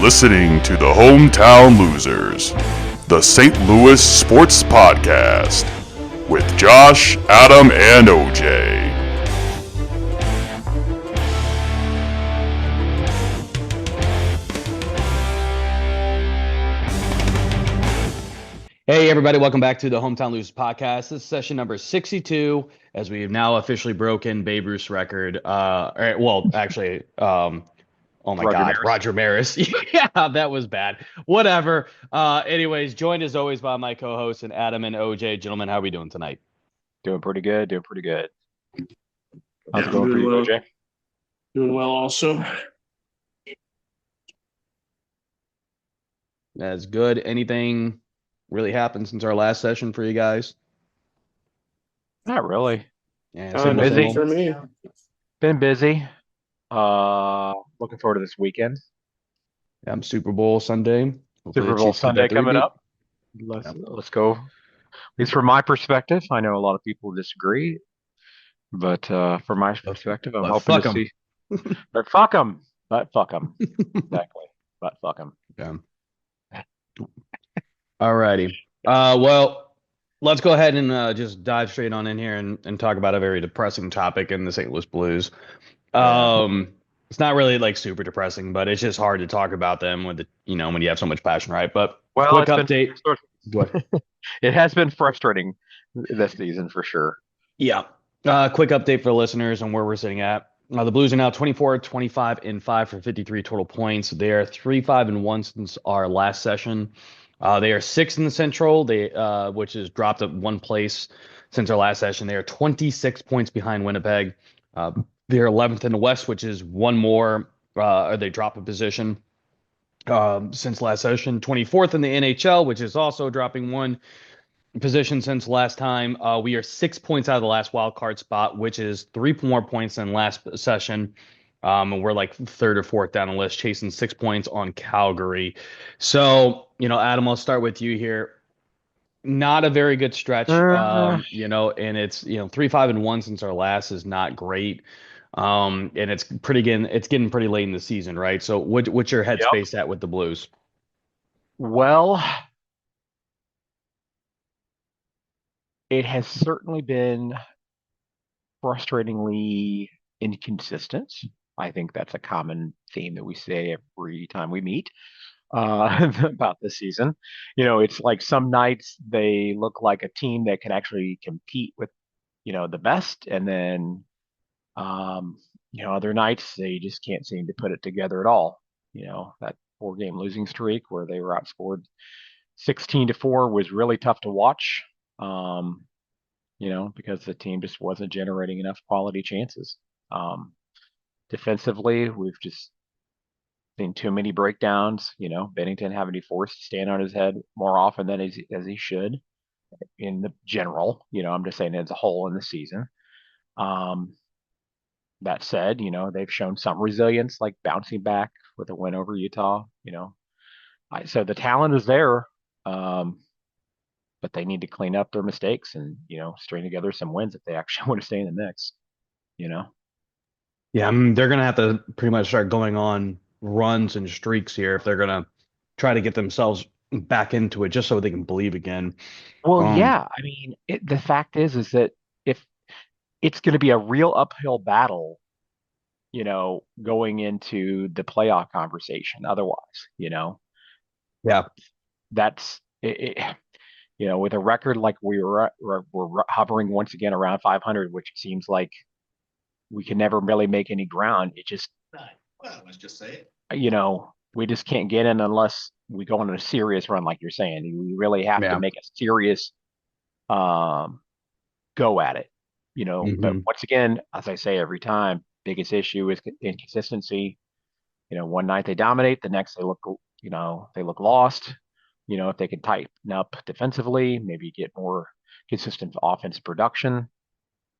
Listening to the Hometown Losers, the St. Louis Sports Podcast, with Josh, Adam, and OJ. Hey everybody, welcome back to the Hometown Losers Podcast. This is session number 62, as we have now officially broken Babe Ruth's record. Oh my God, Roger Maris. Yeah, that was bad. Whatever. Anyways, joined as always by my co-hosts and Adam and OJ. Gentlemen, how are we doing tonight? Doing pretty good. How's it going for you, OJ? Doing well also. That's good. Anything really happened since our last session for you guys? Not really. Yeah, busy for me. Been busy. Looking forward to this weekend. Super Bowl Sunday. Super Bowl Sunday coming up. Let's go. At least from my perspective, I know a lot of people disagree, but from my perspective, I'm hoping to see. But fuck them. Exactly. But fuck them. Yeah. All righty. Well, let's go ahead and just dive straight on in here and talk about a very depressing topic in the St. Louis Blues. It's not really like super depressing, but it's just hard to talk about them with when you have so much passion, right? But quick update. It has been frustrating this season for sure. Yeah. Quick update for listeners on where we're sitting at. The Blues are now 24, 25, and 5 for 53 total points. They are 3-5-1 since our last session. They are 6th in the Central, which has dropped up one place since our last session. They are 26 points behind Winnipeg. They're 11th in the West, which is one more, or they drop a position since last session. 24th in the NHL, which is also dropping one position since last time. We are 6 points out of the last wild card spot, which is 3 more points than last session. And we're like 3rd or 4th down the list, chasing 6 points on Calgary. So, Adam, I'll start with you here. Not a very good stretch, and it's 3-5-1 since our last is not great. And it's getting pretty late in the season, right? So what's your headspace at with the Blues? Well, it has certainly been frustratingly inconsistent. I think that's a common theme that we say every time we meet about this season. It's like some nights they look like a team that can actually compete with, the best, and then other nights they just can't seem to put it together at all. That 4-game losing streak where they were outscored 16-4 was really tough to watch. Because the team just wasn't generating enough quality chances. Defensively, we've just seen too many breakdowns. Bennington having to be forced to stand on his head more often than as he should in the general. I'm just saying as a whole in the season. That said, they've shown some resilience, like bouncing back with a win over Utah. So the talent is there, but they need to clean up their mistakes and string together some wins if they actually want to stay in the mix. Yeah, they're gonna have to pretty much start going on runs and streaks here if they're gonna try to get themselves back into it, just so they can believe again. Well, yeah, I mean, the fact is that if it's going to be a real uphill battle, going into the playoff conversation. Otherwise, yeah, that's it. With a record like we're hovering once again around 500, which seems like we can never really make any ground. It just, well, let's just say it. We just can't get in unless we go on a serious run, like you're saying. We really have to make a serious go at it. But once again, as I say every time, biggest issue is inconsistency. One night they dominate, the next they look lost. If they can tighten up defensively, maybe get more consistent offense production.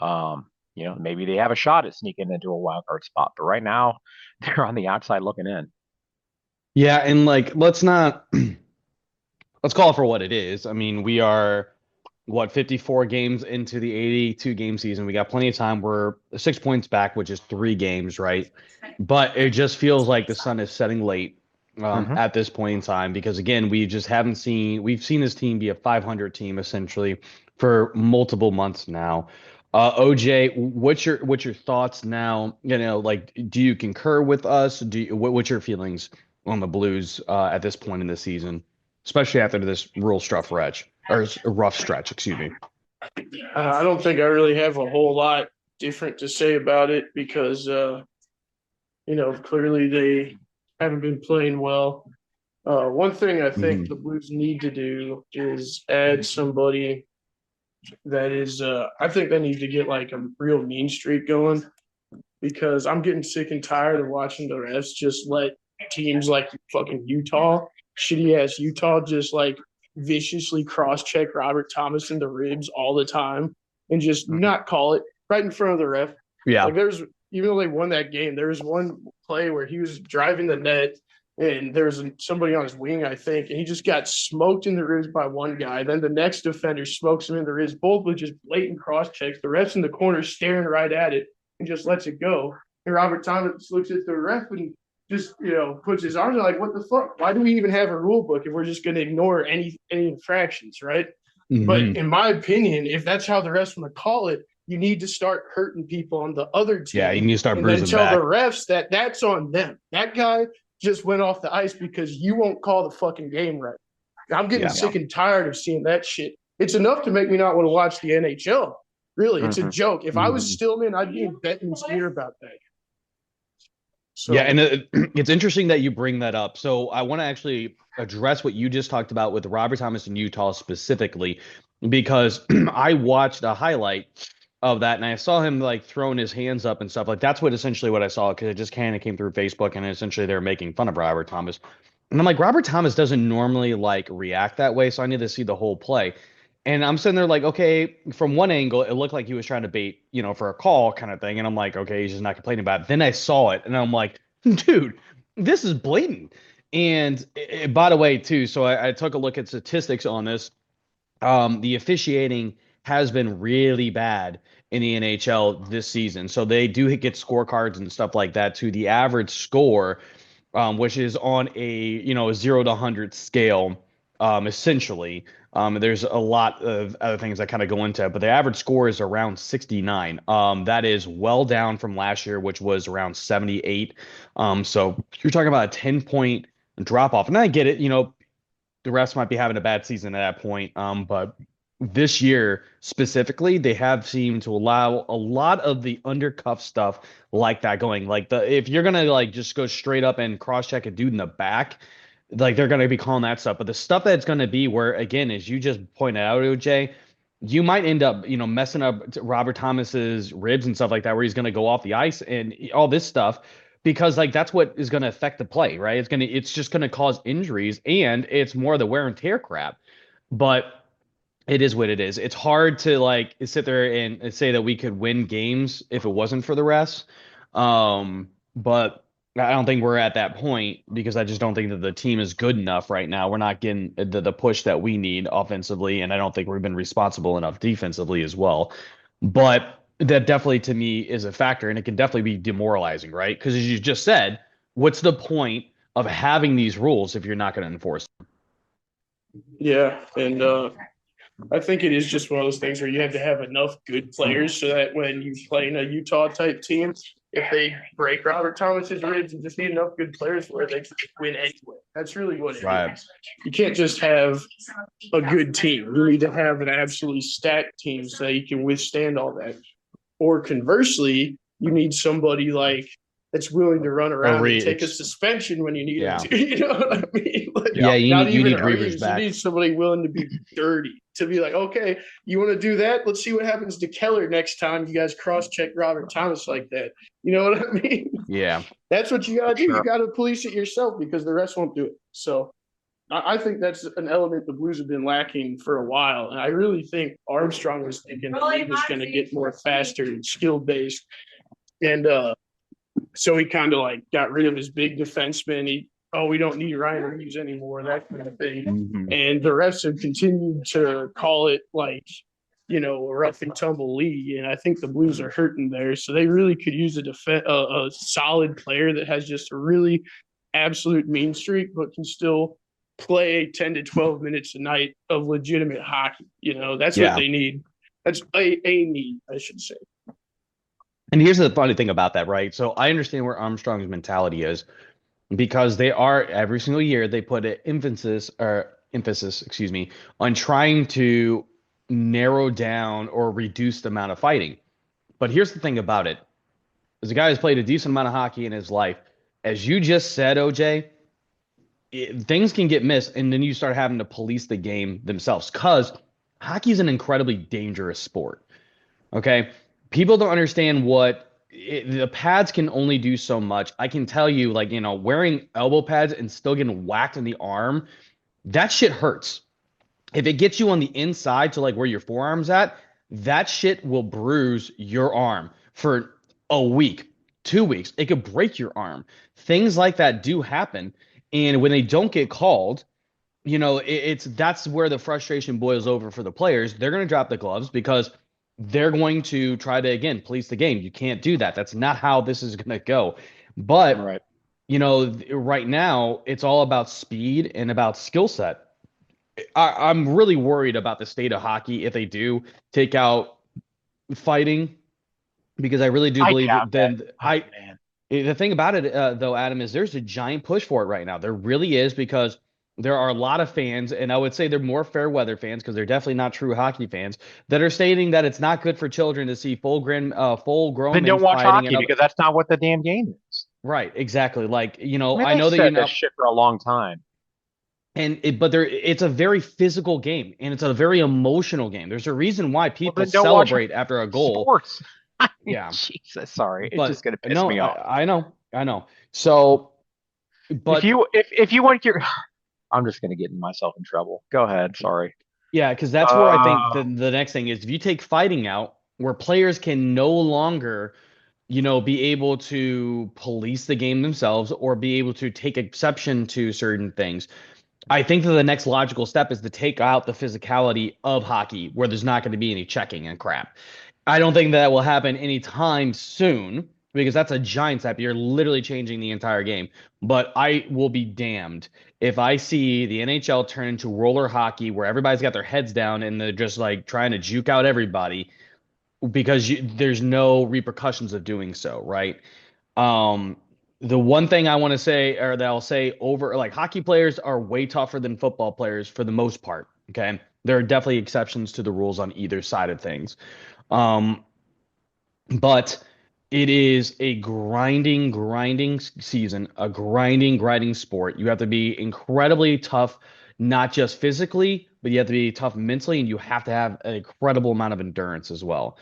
Maybe they have a shot at sneaking into a wild card spot. But right now, they're on the outside looking in. Yeah, and let's not let's call it for what it is. I mean, we are 54 games into the 82 game season. We got plenty of time. We're 6 points back, which is 3 games, right? But it just feels like the sun is setting late at this point in time because again, we've seen this team be a 500 team essentially for multiple months now. OJ, what's your thoughts now? Like, do you concur with us? What's your feelings on the Blues at this point in the season, especially after this rough stretch, excuse me. I don't think I really have a whole lot different to say about it because, clearly they haven't been playing well. One thing I think the Blues need to do is add somebody that is, I think they need to get like a real mean streak going because I'm getting sick and tired of watching the refs just let teams like fucking Utah, shitty ass Utah, just like viciously cross check Robert Thomas in the ribs all the time and just not call it right in front of the ref. Yeah. Like even though they won that game, there was one play where he was driving the net and there was somebody on his wing, I think, and he just got smoked in the ribs by one guy. Then the next defender smokes him in the ribs, both with just blatant cross checks. The ref's in the corner staring right at it and just lets it go. And Robert Thomas looks at the ref and just, puts his arms out like, what the fuck? Why do we even have a rule book if we're just going to ignore any infractions, right? But in my opinion, if that's how the refs want to call it, you need to start hurting people on the other team. Yeah, you need to start bruising and then tell the refs that that's on them. That guy just went off the ice because you won't call the fucking game right. I'm getting sick and tired of seeing that shit. It's enough to make me not want to watch the NHL. Really, it's a joke. If I was Stillman, I'd be in Bettman's ear about that. So, yeah, and it's interesting that you bring that up. So I want to actually address what you just talked about with Robert Thomas in Utah specifically, because I watched a highlight of that and I saw him like throwing his hands up and stuff. Like that's essentially what I saw because it just kind of came through Facebook and essentially they were making fun of Robert Thomas. And I'm like, Robert Thomas doesn't normally like react that way, so I need to see the whole play. And I'm sitting there like, okay, from one angle, it looked like he was trying to bait, for a call kind of thing. And I'm like, okay, he's just not complaining about it. Then I saw it and I'm like, dude, this is blatant. And by the way, too, so I took a look at statistics on this. The officiating has been really bad in the NHL this season. So they do get scorecards and stuff like that too. The average score, which is on a 0 to 100 scale, essentially. There's a lot of other things that kind of go into it, but the average score is around 69. That is well down from last year, which was around 78. So you're talking about a 10-point drop off. And I get it, the refs might be having a bad season at that point. But this year specifically, they have seemed to allow a lot of the undercuff stuff like that going. Like if you're gonna like just go straight up and cross check a dude in the back, like they're gonna be calling that stuff. But the stuff that's gonna be where again, as you just pointed out, OJ, you might end up messing up Robert Thomas's ribs and stuff like that, where he's gonna go off the ice and all this stuff. Because like that's what is going to affect the play, right? It's just going to cause injuries, and it's more the wear and tear crap. But it is what it is. It's hard to like sit there and say that we could win games if it wasn't for the refs. But I don't think we're at that point because I just don't think that the team is good enough right now. We're not getting the push that we need offensively, and I don't think we've been responsible enough defensively as well. But that definitely to me is a factor, and it can definitely be demoralizing, right? Because as you just said, what's the point of having these rules if you're not going to enforce them? Yeah, and I think it is just one of those things where you have to have enough good players so that when you play in a Utah type team, if they break Robert Thomas's ribs, you just need enough good players where they can win anyway. That's really what it is. You can't just have a good team. You need to have an absolutely stacked team so that you can withstand all that. Or conversely, you need somebody like that's willing to run around and take a suspension when you need it to. You know what I mean? Like, you need Reavers back. You need somebody willing to be dirty, to be like, okay, you want to do that? Let's see what happens to Keller next time you guys cross-check Robert Thomas like that. You know what I mean? Yeah. That's what you got to do. Sure. You got to police it yourself because the rest won't do it. So I think that's an element the Blues have been lacking for a while. And I really think Armstrong was thinking the league was going to get more faster and skill-based. And so he kind of like got rid of his big defenseman. He oh, we don't need Ryan Reeves anymore, that kind of thing. Mm-hmm. And the refs have continued to call it like, a rough and tumble league. And I think the Blues are hurting there. So they really could use a solid player that has just a really absolute mean streak, but can still play 10 to 12 minutes a night of legitimate hockey. That's what they need. That's a need, I should say. And here's the funny thing about that, right? So I understand where Armstrong's mentality is, because they are every single year they put an emphasis, on trying to narrow down or reduce the amount of fighting. But here's the thing about it. As a guy who's played a decent amount of hockey in his life, as you just said, OJ, things can get missed, and then you start having to police the game themselves, because hockey is an incredibly dangerous sport. Okay? People don't understand the pads can only do so much. I can tell you, like, wearing elbow pads and still getting whacked in the arm, that shit hurts. If it gets you on the inside to like where your forearm's at, that shit will bruise your arm for a week, 2 weeks. It could break your arm. Things like that do happen. And when they don't get called, that's where the frustration boils over for the players. They're going to drop the gloves because they're going to try to, again, police the game. You can't do that. That's not how this is going to go. But, Right. Right now, it's all about speed and about skill set. I'm really worried about the state of hockey if they do take out fighting, because I really do believe the thing about it, though, Adam, is there's a giant push for it right now. There really is, because there are a lot of fans, and I would say they're more fair weather fans, because they're definitely not true hockey fans, that are stating that it's not good for children to see full-grown Then men don't watch fighting. hockey, because that's not what the damn game is. Right, exactly. Like, I mean, I know that said this shit for a long time. But it's a very physical game, and it's a very emotional game. There's a reason why people then don't watch celebrate after a goal. Sports. Yeah. Jesus, sorry. It's But just gonna piss me off. I know. So, but if you want your, I'm just gonna get myself in trouble. Go ahead. Sorry. yeah, because that's where I think the next thing is, if you take fighting out, where players can no longer, be able to police the game themselves or be able to take exception to certain things. I think that the next logical step is to take out the physicality of hockey, where there's not going to be any checking and crap. I don't think that will happen anytime soon, because that's a giant step. You're literally changing the entire game. But I will be damned if I see the NHL turn into roller hockey, where everybody's got their heads down and they're just like trying to juke out everybody, because there's no repercussions of doing so, right? The one thing I want to say, or that I'll say over, like, hockey players are way tougher than football players for the most part. Okay. There are definitely exceptions to the rules on either side of things. But it is a grinding season, a grinding sport. You have to be incredibly tough, not just physically, but you have to be tough mentally, and you have to have an incredible amount of endurance as well.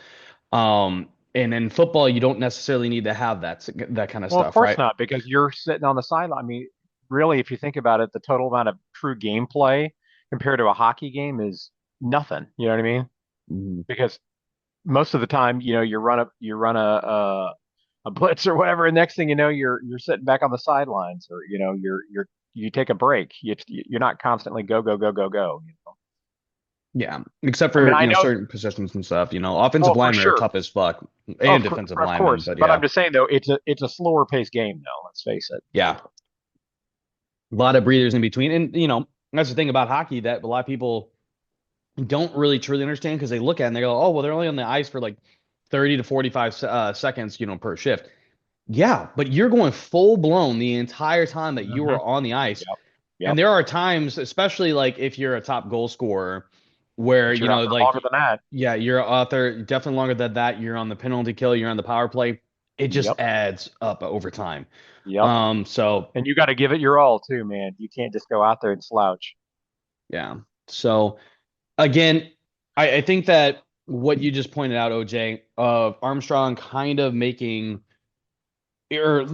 And in football, you don't necessarily need to have that kind of stuff, Of course right? not, because you're sitting on the sideline. I mean, really, if you think about it, the total amount of true gameplay compared to a hockey game is nothing. You know what I mean? Mhm. Because most of the time, you run a blitz or whatever, and next thing you know, you're sitting back on the sidelines, or you take a break. You're not constantly go go go go go. Yeah, except I for mean, I know. certain positions and stuff. Offensive For linemen are sure. tough as fuck, Oh, and defensive of linemen. course. But But yeah, I'm just saying, though, it's a slower paced game, though. Let's face it. yeah, a lot of breathers in between, and that's the thing about hockey that a lot of people don't really truly understand, because they look at it and they go, "Oh, well, they're only on the ice for like 30 to 45 seconds, per shift." Yeah, but you're going full blown the entire time that you are on the ice. Yep. And Yep. there are times, especially like if you're a top goal scorer, where, But you're out there like, longer than that. yeah, you're out there definitely longer than that. You're on the penalty kill, you're on the power play. It just Yep. adds up over time. Yep. So, And you got to give it your all too, man. You can't just go out there and slouch. yeah. So, again, I think that what you just pointed out, OJ, of Armstrong kind of making, or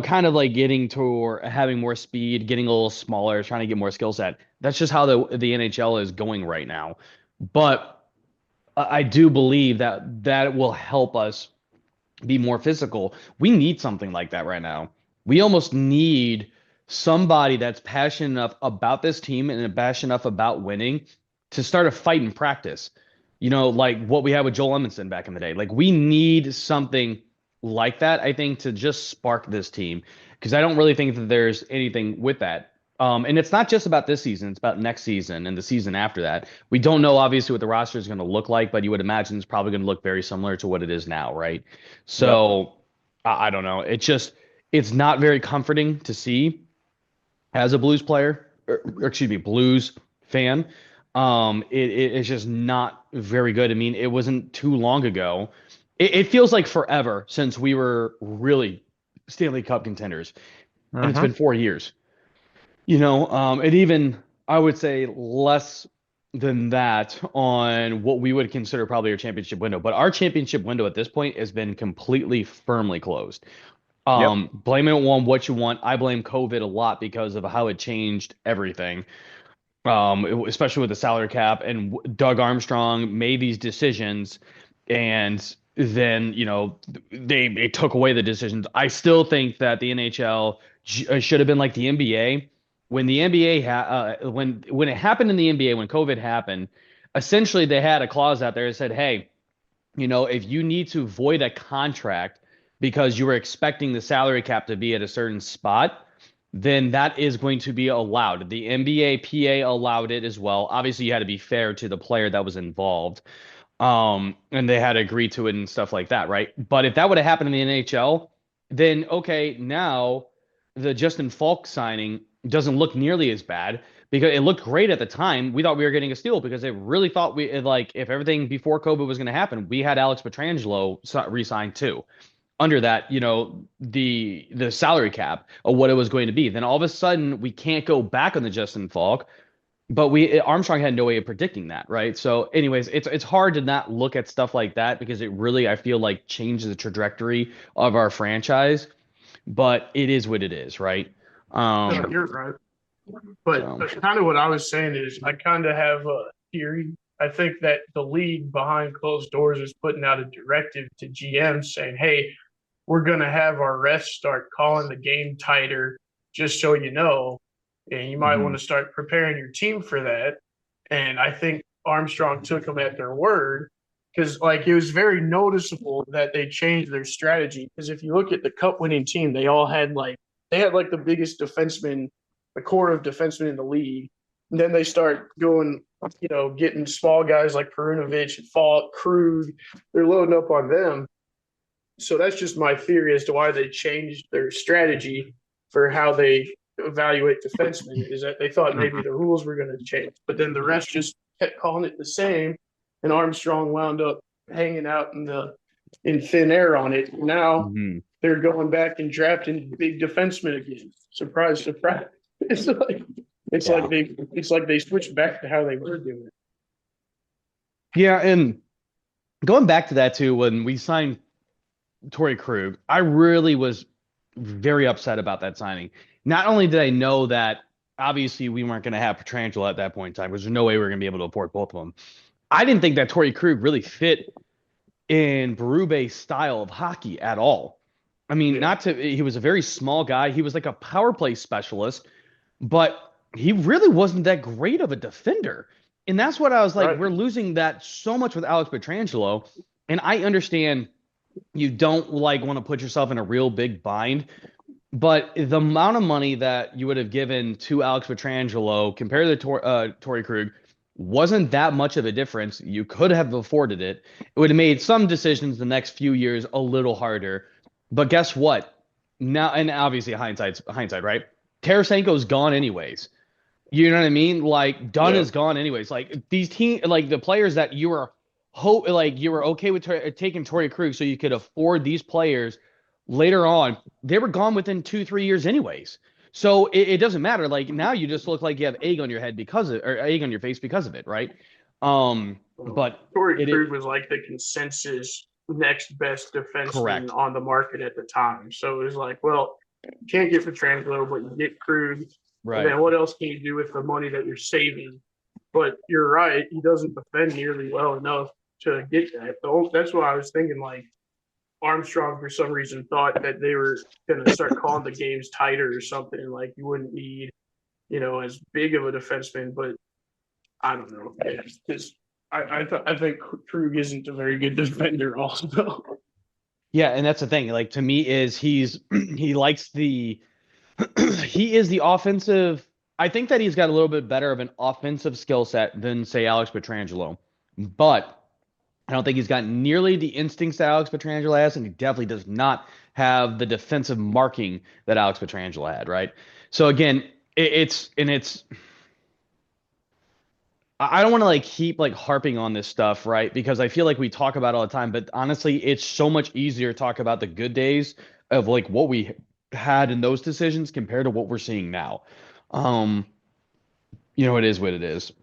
kind of like getting to, or having more speed, getting a little smaller, trying to get more skill set. That's just how the NHL is going right now. But I do believe that will help us be more physical. We need something like that right now. We almost need somebody that's passionate enough about this team and passionate enough about winning to start a fight in practice. Like what we had with Joel Edmondson back in the day. Like we need something like that, I think, to just spark this team because I don't really think that there's anything with that. And it's not just about this season, it's about next season and the season after that. We don't know obviously what the roster is going to look like, but you would imagine it's probably going to look very similar to what it is now, right? So I don't know. It's not very comforting to see as a Blues player, or excuse me, Blues fan. It's just not very good. I mean, it wasn't too long ago. It feels like forever since we were really Stanley Cup contenders, and it's been 4 years. And even I would say less than that on what we would consider probably our championship window. But our championship window at this point has been completely firmly closed. Blame it on what you want. I blame COVID a lot because of how it changed everything. Especially with the salary cap, and Doug Armstrong made these decisions, and then they took away the decisions. I still think that the NHL should have been like the NBA. When the NBA when it happened in the NBA, when COVID happened, essentially they had a clause out there that said, hey, if you need to void a contract because you were expecting the salary cap to be at a certain spot, then that is going to be allowed. The NBA PA allowed it as well. Obviously, you had to be fair to the player that was involved. And they had to agree to it and stuff like that, right? But if that would have happened in the NHL, then okay, now the Justin Falk signing doesn't look nearly as bad because it looked great at the time. We thought we were getting a steal because they really thought if everything before COVID was going to happen, we had Alex Pietrangelo re-signed too under that, the salary cap of what it was going to be. Then all of a sudden we can't go back on the Justin Falk, but Armstrong had no way of predicting that, right? So anyways, it's hard to not look at stuff like that because it really, I feel like, changes the trajectory of our franchise, but it is what it is, right? No, you're right. But kind of what I was saying is I kind of have a theory. I think that the league behind closed doors is putting out a directive to GM saying, hey, we're going to have our refs start calling the game tighter, just so you know, and you might want to start preparing your team for that. And I think Armstrong took them at their word because, like, it was very noticeable that they changed their strategy. Because if you look at the cup-winning team, they had the biggest defenseman, the core of defensemen in the league. And then they start going, getting small guys like Perunovic, Falk, Krug. They're loading up on them. So that's just my theory as to why they changed their strategy for how they evaluate defensemen, is that they thought maybe the rules were going to change. But then the rest just kept calling it the same, and Armstrong wound up hanging out in thin air on it. Now they're going back and drafting big defensemen again. Surprise, surprise. It's like they switched back to how they were doing it. Yeah, and going back to that too, when we signed Torrey Krug, I really was very upset about that signing. Not only did I know that obviously we weren't going to have Pietrangelo at that point in time, because there's no way we were going to be able to afford both of them. I didn't think that Torrey Krug really fit in Berube's style of hockey at all. I mean, he was a very small guy. He was like a power play specialist, but he really wasn't that great of a defender. And that's what I was like, we're losing that so much with Alex Pietrangelo. And I understand you don't want to put yourself in a real big bind, but the amount of money that you would have given to Alex Pietrangelo compared to Torrey Krug wasn't that much of a difference. You could have afforded it. It would have made some decisions the next few years a little harder. But guess what? Now, and obviously hindsight, right? Tarasenko's gone anyways. You know what I mean? Like Dunn is gone anyways. Like these the players that you were you were okay with taking Torrey Krug so you could afford these players later on, they were gone within 2-3 years anyways. So it doesn't matter. Like now you just look like you have egg on your head or egg on your face because of it, right? But Torrey Krug was like the consensus next best defenseman on the market at the time. So it was like, well, you can't get Pietrangelo, but you get Krug. Right. And then what else can you do with the money that you're saving? But you're right, he doesn't defend nearly well enough to get that. That's why I was thinking, like, Armstrong, for some reason, thought that they were going to start calling the games tighter or something. Like you wouldn't need, as big of a defenseman. But I don't know. Because I think Krug isn't a very good defender, also. Yeah, and that's the thing. Like to me, is he likes the he is the offensive. I think that he's got a little bit better of an offensive skill set than say Alex Pietrangelo, but I don't think he's got nearly the instincts that Alex Pietrangelo has, and he definitely does not have the defensive marking that Alex Pietrangelo had. Right. So again, it's I don't want to like keep like harping on this stuff, right? Because I feel like we talk about it all the time, but honestly, it's so much easier to talk about the good days of like what we had in those decisions compared to what we're seeing now. Um, it is what it is.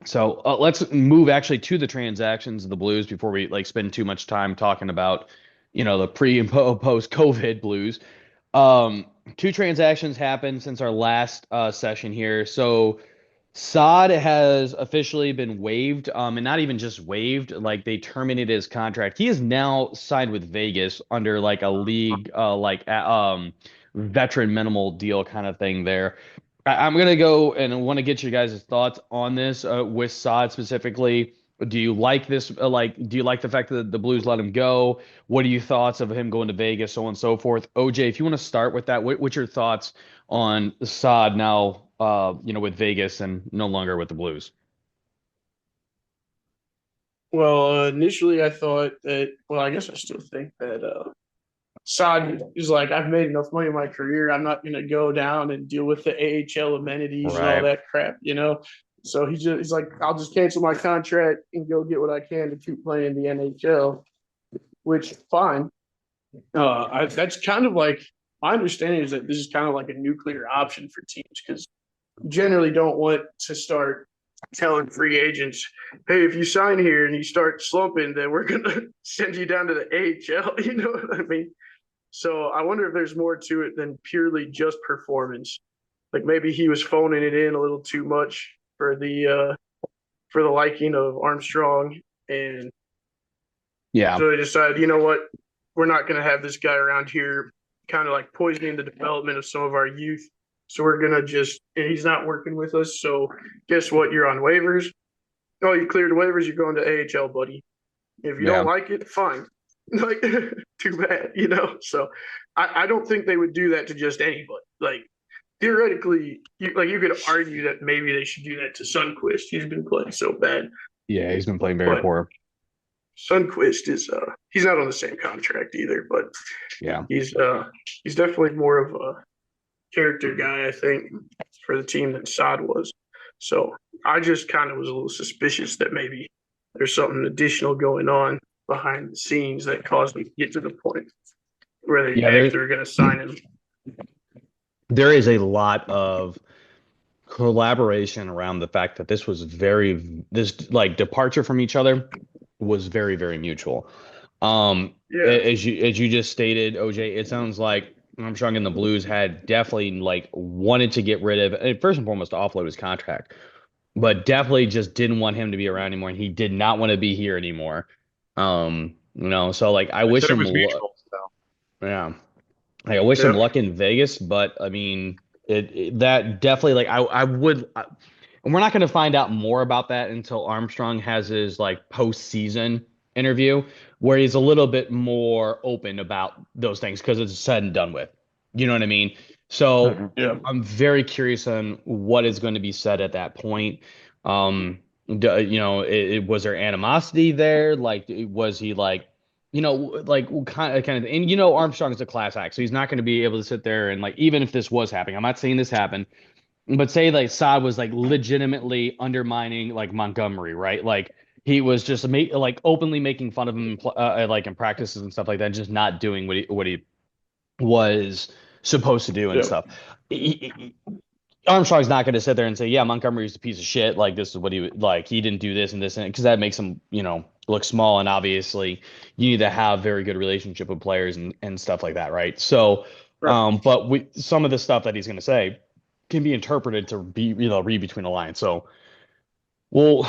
So let's move actually to the transactions of the Blues before we like spend too much time talking about, the pre and post COVID Blues. Two transactions happened since our last session here. So Saad has officially been waived, and not even just waived, like they terminated his contract. He is now signed with Vegas under like a league, veteran minimal deal kind of thing there. I'm gonna go and I want to get you guys' thoughts on this with Saad specifically. Do you like this? Do you like the fact that the Blues let him go? What are your thoughts of him going to Vegas, so on and so forth? OJ, if you want to start with that, what's your thoughts on Saad now? With Vegas and no longer with the Blues. Well, initially I thought that. Well, I guess I still think that Saad is like, I've made enough money in my career. I'm not going to go down and deal with the AHL amenities and all that crap, So he's like, I'll just cancel my contract and go get what I can to keep playing the NHL, which fine. That's kind of like my understanding is that this is kind of like a nuclear option for teams because generally don't want to start telling free agents, hey, if you sign here and you start slumping, then we're going to send you down to the AHL. You know what I mean? So I wonder if there's more to it than purely just performance. Like maybe he was phoning it in a little too much for the liking of Armstrong. And so they decided, you know what? We're not going to have this guy around here kind of like poisoning the development of some of our youth. So we're going to and he's not working with us. So guess what? You're on waivers. Oh, you cleared waivers. You're going to AHL, buddy. If you don't like it, fine. Like, too bad, So I don't think they would do that to just anybody. Like, theoretically, you could argue that maybe they should do that to Sundqvist. He's been playing so bad. Yeah, he's been playing very poor. Sundqvist is he's not on the same contract either, but yeah, he's definitely more of a character guy, I think, for the team than Saad was. So I just kind of was a little suspicious that maybe there's something additional going on behind the scenes that caused them to get to the point where they're going to sign him. There is a lot of collaboration around the fact that this departure from each other was very, very mutual. As you just stated, OJ, it sounds like Armstrong and the Blues had definitely like wanted to get rid of, first and foremost, to offload his contract, but definitely just didn't want him to be around anymore, and he did not want to be here anymore. So like I wish him yeah, like, I wish him luck in Vegas, but I mean that definitely like I would. And we're not going to find out more about that until Armstrong has his like postseason interview, where he's a little bit more open about those things because it's said and done with. You know what I mean? So I'm very curious on what is going to be said at that point. Was there animosity there? Like, was he like, kind of, and Armstrong is a class act, so he's not going to be able to sit there and like, even if this was happening, I'm not saying this happened, but say like Saad was like legitimately undermining like Montgomery, right? Like he was just like openly making fun of him, like in practices and stuff like that, just not doing what he was supposed to do and stuff. Armstrong's not going to sit there and say, yeah, Montgomery's a piece of shit. Like this is what he didn't do this and this, and because that makes him, look small. And obviously you need to have very good relationship with players and stuff like that. Right. So, but some of the stuff that he's going to say can be interpreted to be, read between the lines. So we'll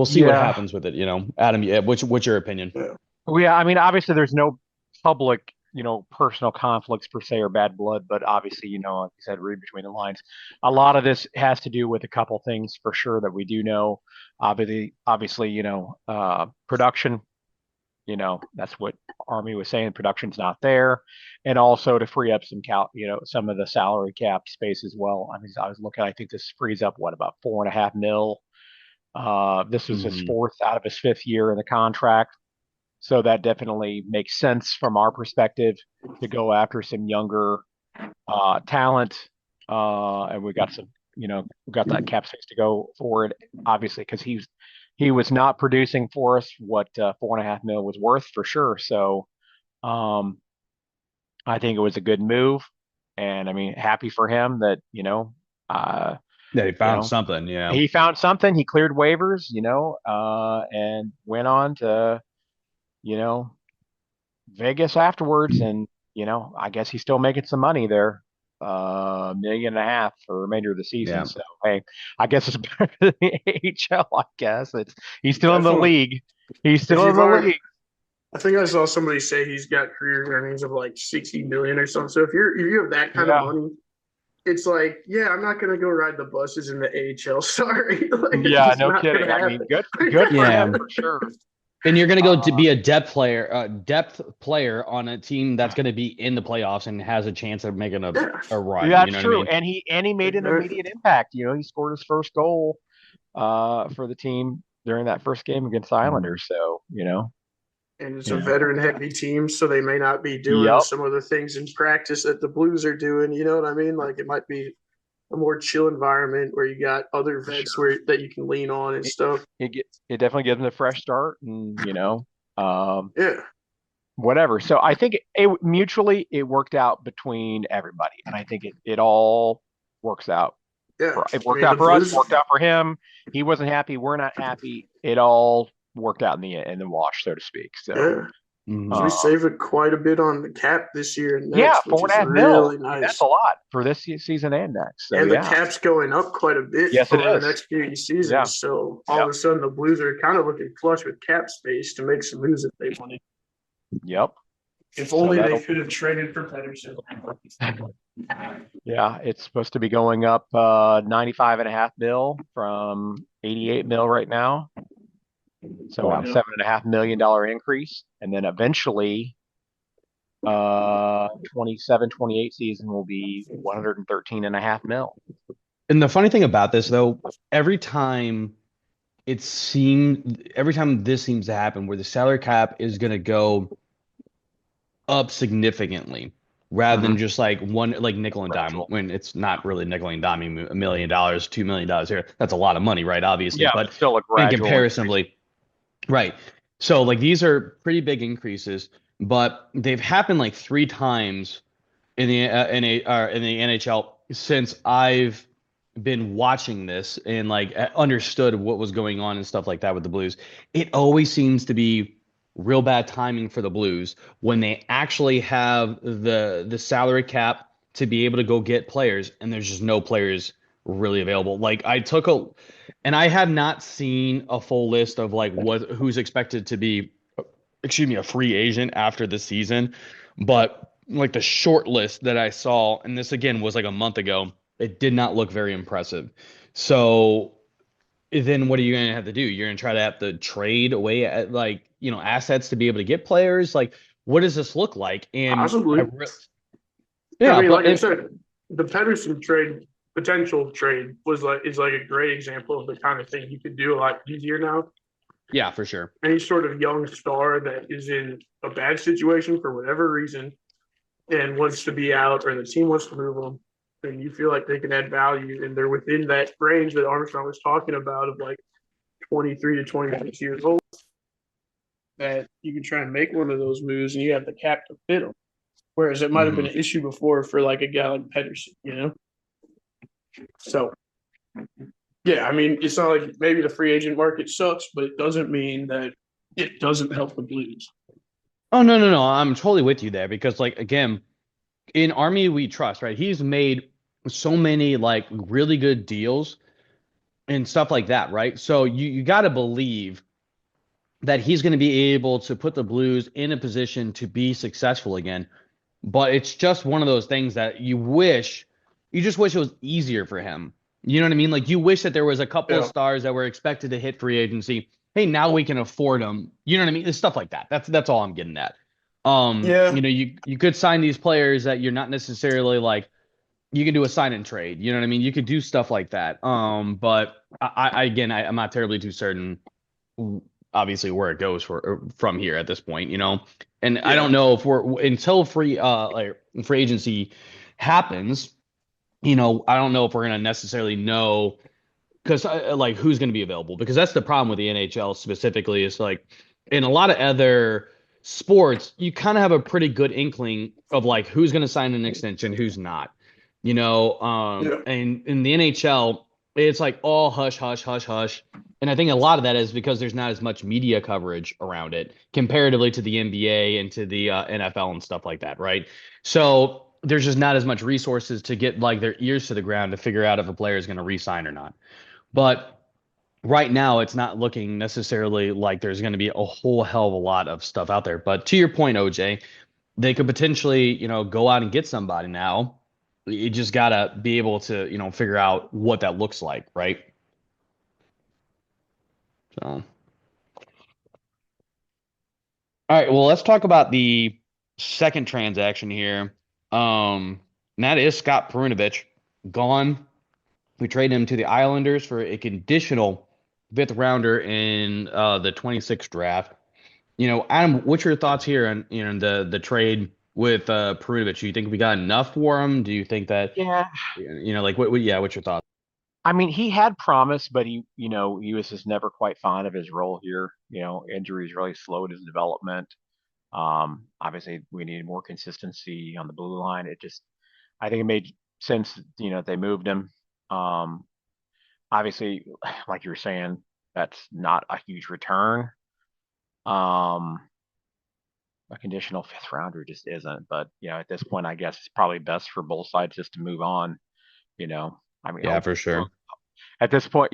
see what happens with it. Adam, what's your opinion? Well, yeah, I mean, obviously there's no public, personal conflicts per se or bad blood, but obviously, like you said, read between the lines. A lot of this has to do with a couple things for sure that we do know. Obviously, production. That's what Army was saying. Production's not there, and also to free up some of the salary cap space as well. I mean, I was looking. I think this frees up about 4.5 mil. This was his fourth out of his fifth year in the contract. So that definitely makes sense from our perspective to go after some younger talent. And we got we got that cap space to go forward, obviously, because he was not producing for us what 4.5 mil was worth for sure. So I think it was a good move. And I mean, happy for him that, yeah, he found something. Yeah. He found something. He cleared waivers, and went on to, Vegas afterwards, and I guess he's still making some money there, $1.5 million for the remainder of the season. Yeah. So hey, I guess it's better than the AHL. I guess he's still in the league. He's still in the league. I think I saw somebody say he's got career earnings of like 60 million or something. So if you have that kind of money, it's like, yeah, I'm not gonna go ride the buses in the AHL. Sorry. Yeah, no kidding. I mean, good for him for sure. And you're going to go to be a depth player on a team that's going to be in the playoffs and has a chance of making a run. Yeah, that's true. I mean? And he made an immediate impact. He scored his first goal for the team during that first game against the Islanders. So, And it's a veteran-heavy team, so they may not be doing some of the things in practice that the Blues are doing. You know what I mean? Like, it might be a more chill environment where you got other vets that you can lean on and stuff. It definitely gives them a fresh start, and whatever. So I think mutually it worked out between everybody, and I think it all works out. Yeah, it worked out for us. Worked out for him. He wasn't happy. We're not happy. It all worked out in the wash, so to speak. So. Yeah. So we saved quite a bit on the cap this year and next. Yeah, 4.5 mil. Really nice. That's a lot for this season and next. So, and the cap's going up quite a bit for the next few seasons. Yeah. So all of a sudden the Blues are kind of looking flush with cap space to make some moves if they wanted. Yep. If only they could have traded for Pedersen. Yeah, it's supposed to be going up 95.5 mil from 88 mil right now. So a $7.5 million increase, and then eventually, 27-28 season will be 113.5 mil. And the funny thing about this, though, every time this seems to happen, where the salary cap is going to go up significantly, rather than just like nickel and dime, when it's not really nickel and diming $1 million, $2 million here. That's a lot of money, right? Obviously, but still a gradual comparatively. Right. So like these are pretty big increases, but they've happened like 3 times in the NHL since I've been watching this and like understood what was going on and stuff like that with the Blues. It always seems to be real bad timing for the Blues when they actually have the salary cap to be able to go get players, and there's just no players really available. Like and I have not seen a full list of like who's expected to be, a free agent after the season, but like the short list that I saw, and this again was like a month ago, it did not look very impressive. So then what are you going to have to do? You're going to try to have to trade away at assets to be able to get players. Like, what does this look like? And possibly, I mean, like I said, the Pedersen potential trade is like a great example of the kind of thing you could do a lot easier now. Yeah, for sure. Any sort of young star that is in a bad situation for whatever reason and wants to be out, or the team wants to move them, and you feel like they can add value, and they're within that range that Armstrong was talking about of like 23 to 26 years old, that you can try and make one of those moves and you have the cap to fit them. Whereas it might have been an issue before for like a guy like Pedersen, So, yeah, I mean, it's not like maybe the free agent market sucks, but it doesn't mean that it doesn't help the Blues. Oh, no. I'm totally with you there because, like, again, in Army we trust, right? He's made so many, like, really good deals and stuff like that, right? So you got to believe that he's going to be able to put the Blues in a position to be successful again. But it's just one of those things that you just wish it was easier for him. You know what I mean? Like you wish that there was a couple of stars that were expected to hit free agency. Hey, now we can afford them. You know what I mean? It's stuff like that. That's all I'm getting at. You could sign these players that you're not necessarily like. You can do a sign and trade. You know what I mean? You could do stuff like that. But I'm not terribly too certain. Obviously, where it goes from here at this point, and I don't know if we're until free agency happens. I don't know if we're gonna necessarily know because like who's gonna be available because that's the problem with the NHL specifically is like in a lot of other sports you kind of have a pretty good inkling of like who's gonna sign an extension, who's not. And in the NHL, it's like all hush, hush, hush, hush. And I think a lot of that is because there's not as much media coverage around it comparatively to the NBA and to the NFL and stuff like that, right? So there's just not as much resources to get like their ears to the ground to figure out if a player is going to re-sign or not. But right now, it's not looking necessarily like there's going to be a whole hell of a lot of stuff out there. But to your point, OJ, they could potentially, go out and get somebody now. You just gotta be able to, figure out what that looks like, right? So, all right. Well, let's talk about the second transaction here. And that is Scott Perunovich gone. We traded him to the Islanders for a conditional fifth rounder in the 26th draft. Adam, what's your thoughts here on the trade with Perunovich? Do you think we got enough for him? Do you think that like what's your thoughts? I mean, he had promise, but he was just never quite fond of his role here. Injuries really slowed his development. Obviously, we needed more consistency on the blue line. I think it made sense, they moved him. Obviously, like you were saying, that's not a huge return. A conditional fifth rounder just isn't. But at this point, I guess it's probably best for both sides just to move on. I mean, Yeah, for sure. At this point,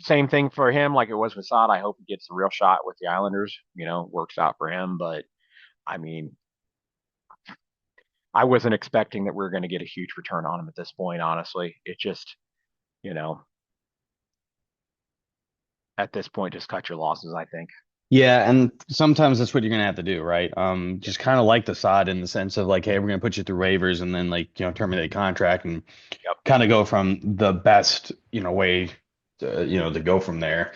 same thing for him, like it was with Saad. I hope he gets a real shot with the Islanders. Works out for him. But I mean, I wasn't expecting that we were going to get a huge return on him at this point. Honestly, it just, at this point, just cut your losses. I think. Yeah, and sometimes that's what you're gonna have to do, right? Just kind of like the sod in the sense of like, hey, we're gonna put you through waivers and then like terminate contract and kind of go from the best way to go from there.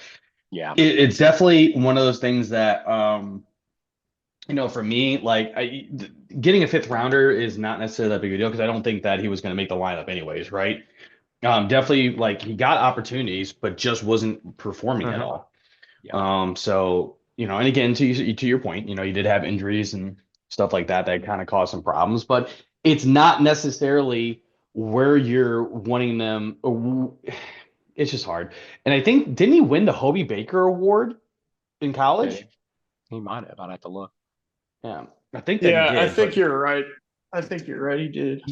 Yeah, it's definitely one of those things that for me, like getting a fifth rounder is not necessarily that big a deal because I don't think that he was gonna make the lineup anyways, right? Definitely like he got opportunities, but just wasn't performing at all. Yeah. So and again, to your point, you did have injuries and stuff like that kind of caused some problems, but it's not necessarily where you're wanting them. It's just hard. And I think, didn't he win the Hobie Baker Award in college? He might have. I'd have to look. Yeah, I think that he did. I think you're right. I think you're right. He did.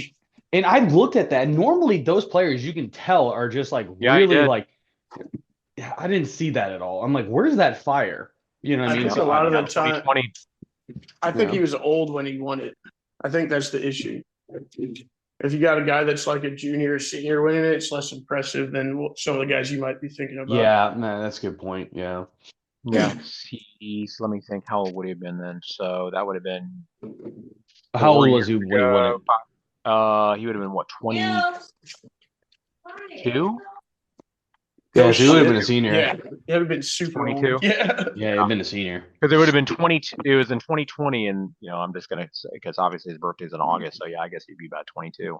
And I looked at that. Normally, those players you can tell are just like really like. I didn't see that at all. I'm like, where's that fire? You know what I mean? Think a lot of the time. I think he was old when he won it. I think that's the issue. If you got a guy that's like a junior or senior winning it, it's less impressive than some of the guys you might be thinking about. Yeah, no, that's a good point. Yeah. Yeah. Let me think. How old would he have been then? So that would have been. How old was he when he won it? He would have been what, 22? Yeah, so he would have been a senior. Yeah, he would have been super 22. Yeah, he'd been a senior. Because it would have been 22. It was in 2020, and I'm just gonna say because obviously his birthday's in August, so yeah, I guess he'd be about 22.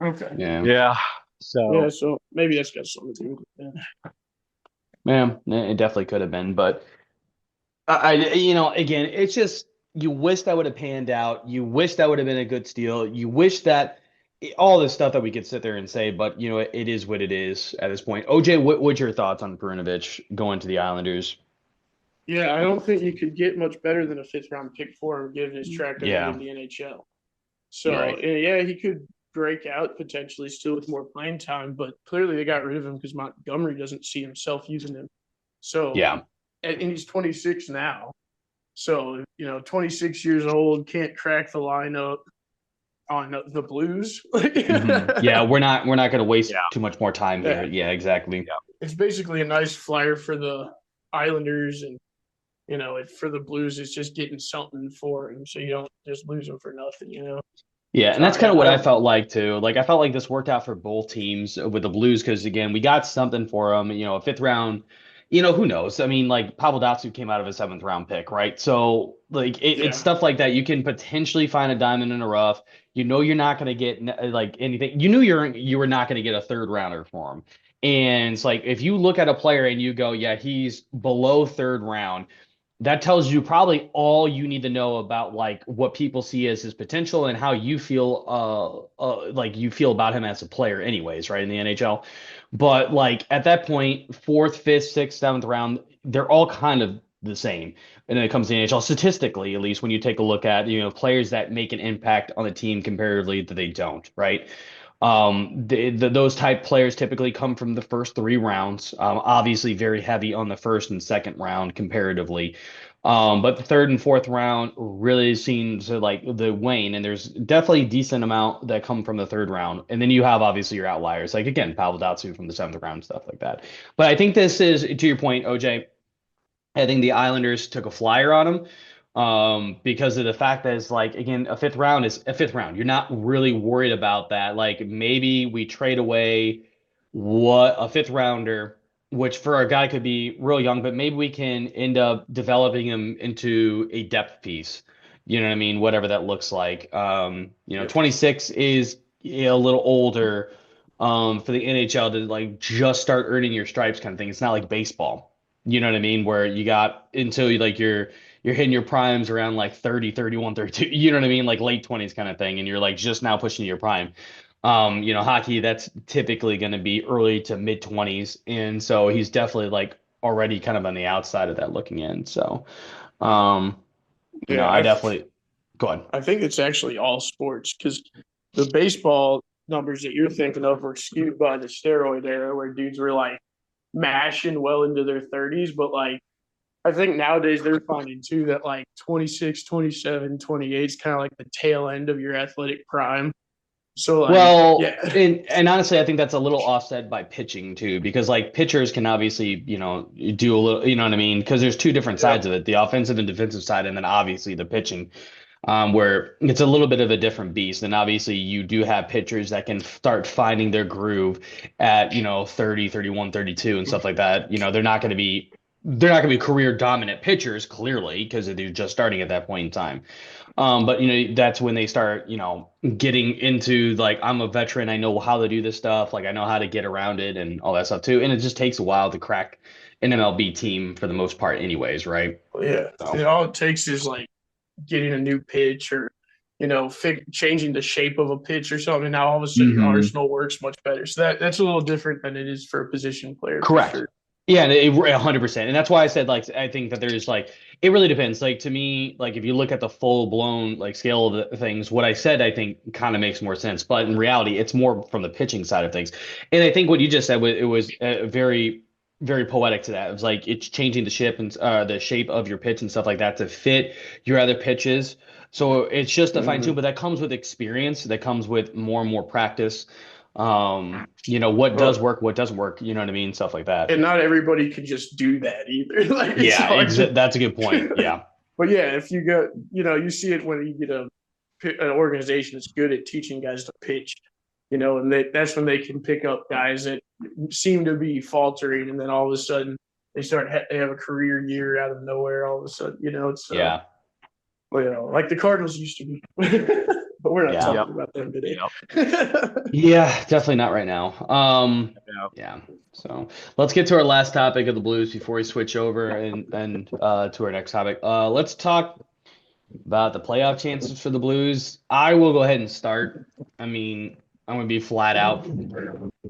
Okay. Yeah. So maybe that's got something to do with it. Yeah, it definitely could have been, but again, it's just you wish that would have panned out. You wish that would have been a good steal. You wish that all this stuff that we could sit there and say, but it is what it is at this point. OJ, what's your thoughts on Perunovich going to the Islanders? Yeah, I don't think you could get much better than a fifth round pick for him given his track record in the NHL. So he could break out potentially still with more playing time, but clearly they got rid of him because Montgomery doesn't see himself using him. So and he's 26 now. So, 26 years old, can't crack the lineup on the Blues. Yeah, we're not going to waste too much more time here. Yeah, exactly. Yeah. It's basically a nice flyer for the Islanders, and for the Blues, it's just getting something for him, so you don't just lose him for nothing. Yeah, and that's kind of what I felt like too. Like I felt like this worked out for both teams with the Blues because again, we got something for them. A fifth round. Who knows? I mean, like Pavel Datsyuk came out of a seventh round pick, right? So like it's stuff like that. You can potentially find a diamond in the rough. You're not going to get like anything. You knew you were not going to get a third rounder for him. And it's like if you look at a player and you go, yeah, he's below third round, that tells you probably all you need to know about like what people see as his potential and how you feel like you feel about him as a player anyways, right, in the NHL. But like at that point, fourth, fifth, sixth, seventh round, they're all kind of the same. And then it comes to the NHL statistically, at least when you take a look at, players that make an impact on the team comparatively that they don't, right? Those type players typically come from the first three rounds. Obviously, very heavy on the first and second round comparatively. But the third and fourth round really seems to like the wane, and there's definitely a decent amount that come from the third round. And then you have obviously your outliers, like again, Pavel Datsyuk from the seventh round, stuff like that. But I think this is, to your point, OJ, I think the Islanders took a flyer on him because of the fact that it's like, again, a fifth round is a fifth round. You're not really worried about that. Like maybe we trade away what a fifth rounder, which for a guy could be real young, but maybe we can end up developing him into a depth piece. You know what I mean? Whatever that looks like. 26 is a little older for the NHL to like just start earning your stripes kind of thing. It's not like baseball. You know what I mean? Where you got until like you're hitting your primes around like 30, 31, 32, you know what I mean? Like late 20s kind of thing. And you're like just now pushing your prime. Hockey, that's typically going to be early to mid 20s. And so he's definitely like already kind of on the outside of that looking in. So, I definitely go ahead. I think it's actually all sports because the baseball numbers that you're thinking of were skewed by the steroid era where dudes were like mashing well into their 30s. But like, I think nowadays they're finding too that like 26, 27, 28 is kind of like the tail end of your athletic prime. So like, and honestly, I think that's a little offset by pitching too, because like pitchers can obviously, do a little, you know what I mean? Because there's two different sides of it, the offensive and defensive side, and then obviously the pitching, where it's a little bit of a different beast. And obviously you do have pitchers that can start finding their groove at, 30, 31, 32 and stuff like that. They're not going to be career dominant pitchers clearly because they're just starting at that point in time. But that's when they start, getting into like, I'm a veteran. I know how to do this stuff. Like I know how to get around it and all that stuff too. And it just takes a while to crack an MLB team for the most part anyways. Right. Yeah. So. And all it takes is like getting a new pitch or, changing the shape of a pitch or something. And now all of a sudden your arsenal works much better. So that's a little different than it is for a position player. Correct. Sure. Yeah, 100%. And that's why I said, like, I think that there's like, it really depends. Like, to me, like, if you look at the full blown, like, scale of the things, what I said, I think kind of makes more sense. But in reality, it's more from the pitching side of things. And I think what you just said, it was very, very poetic to that. It was like, it's changing the shape and the shape of your pitch and stuff like that to fit your other pitches. So it's just a fine tune, but that comes with experience. That comes with more and more practice. What does work, what doesn't work, you know what I mean? Stuff like that. And not everybody can just do that either. Like, that's a good point. Yeah. But yeah, if you go, you see it when you get an organization that's good at teaching guys to pitch, and that's when they can pick up guys that seem to be faltering. And then all of a sudden they have a career year out of nowhere. All of a sudden, it's, like the Cardinals used to be. But we're not talking about them today. Yeah, definitely not right now. Yeah. So let's get to our last topic of the Blues before we switch over and to our next topic. Let's talk about the playoff chances for the Blues. I will go ahead and start. I mean, I'm going to be flat out.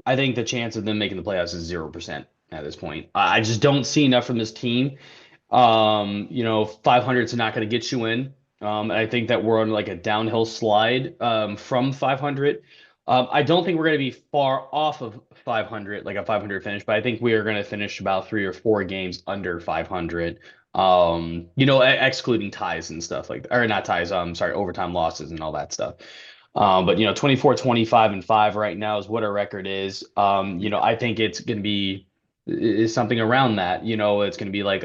I think the chance of them making the playoffs is 0% at this point. I just don't see enough from this team. 500 is not going to get you in. I think that we're on like a downhill slide from 500. I don't think we're going to be far off of 500, like a 500 finish, but I think we are going to finish about 3 or 4 games under 500. Excluding ties and stuff like that, or not ties. Sorry, overtime losses and all that stuff. But 24, 25, and 5 right now is what our record is. I think it's going to be is something around that. It's going to be like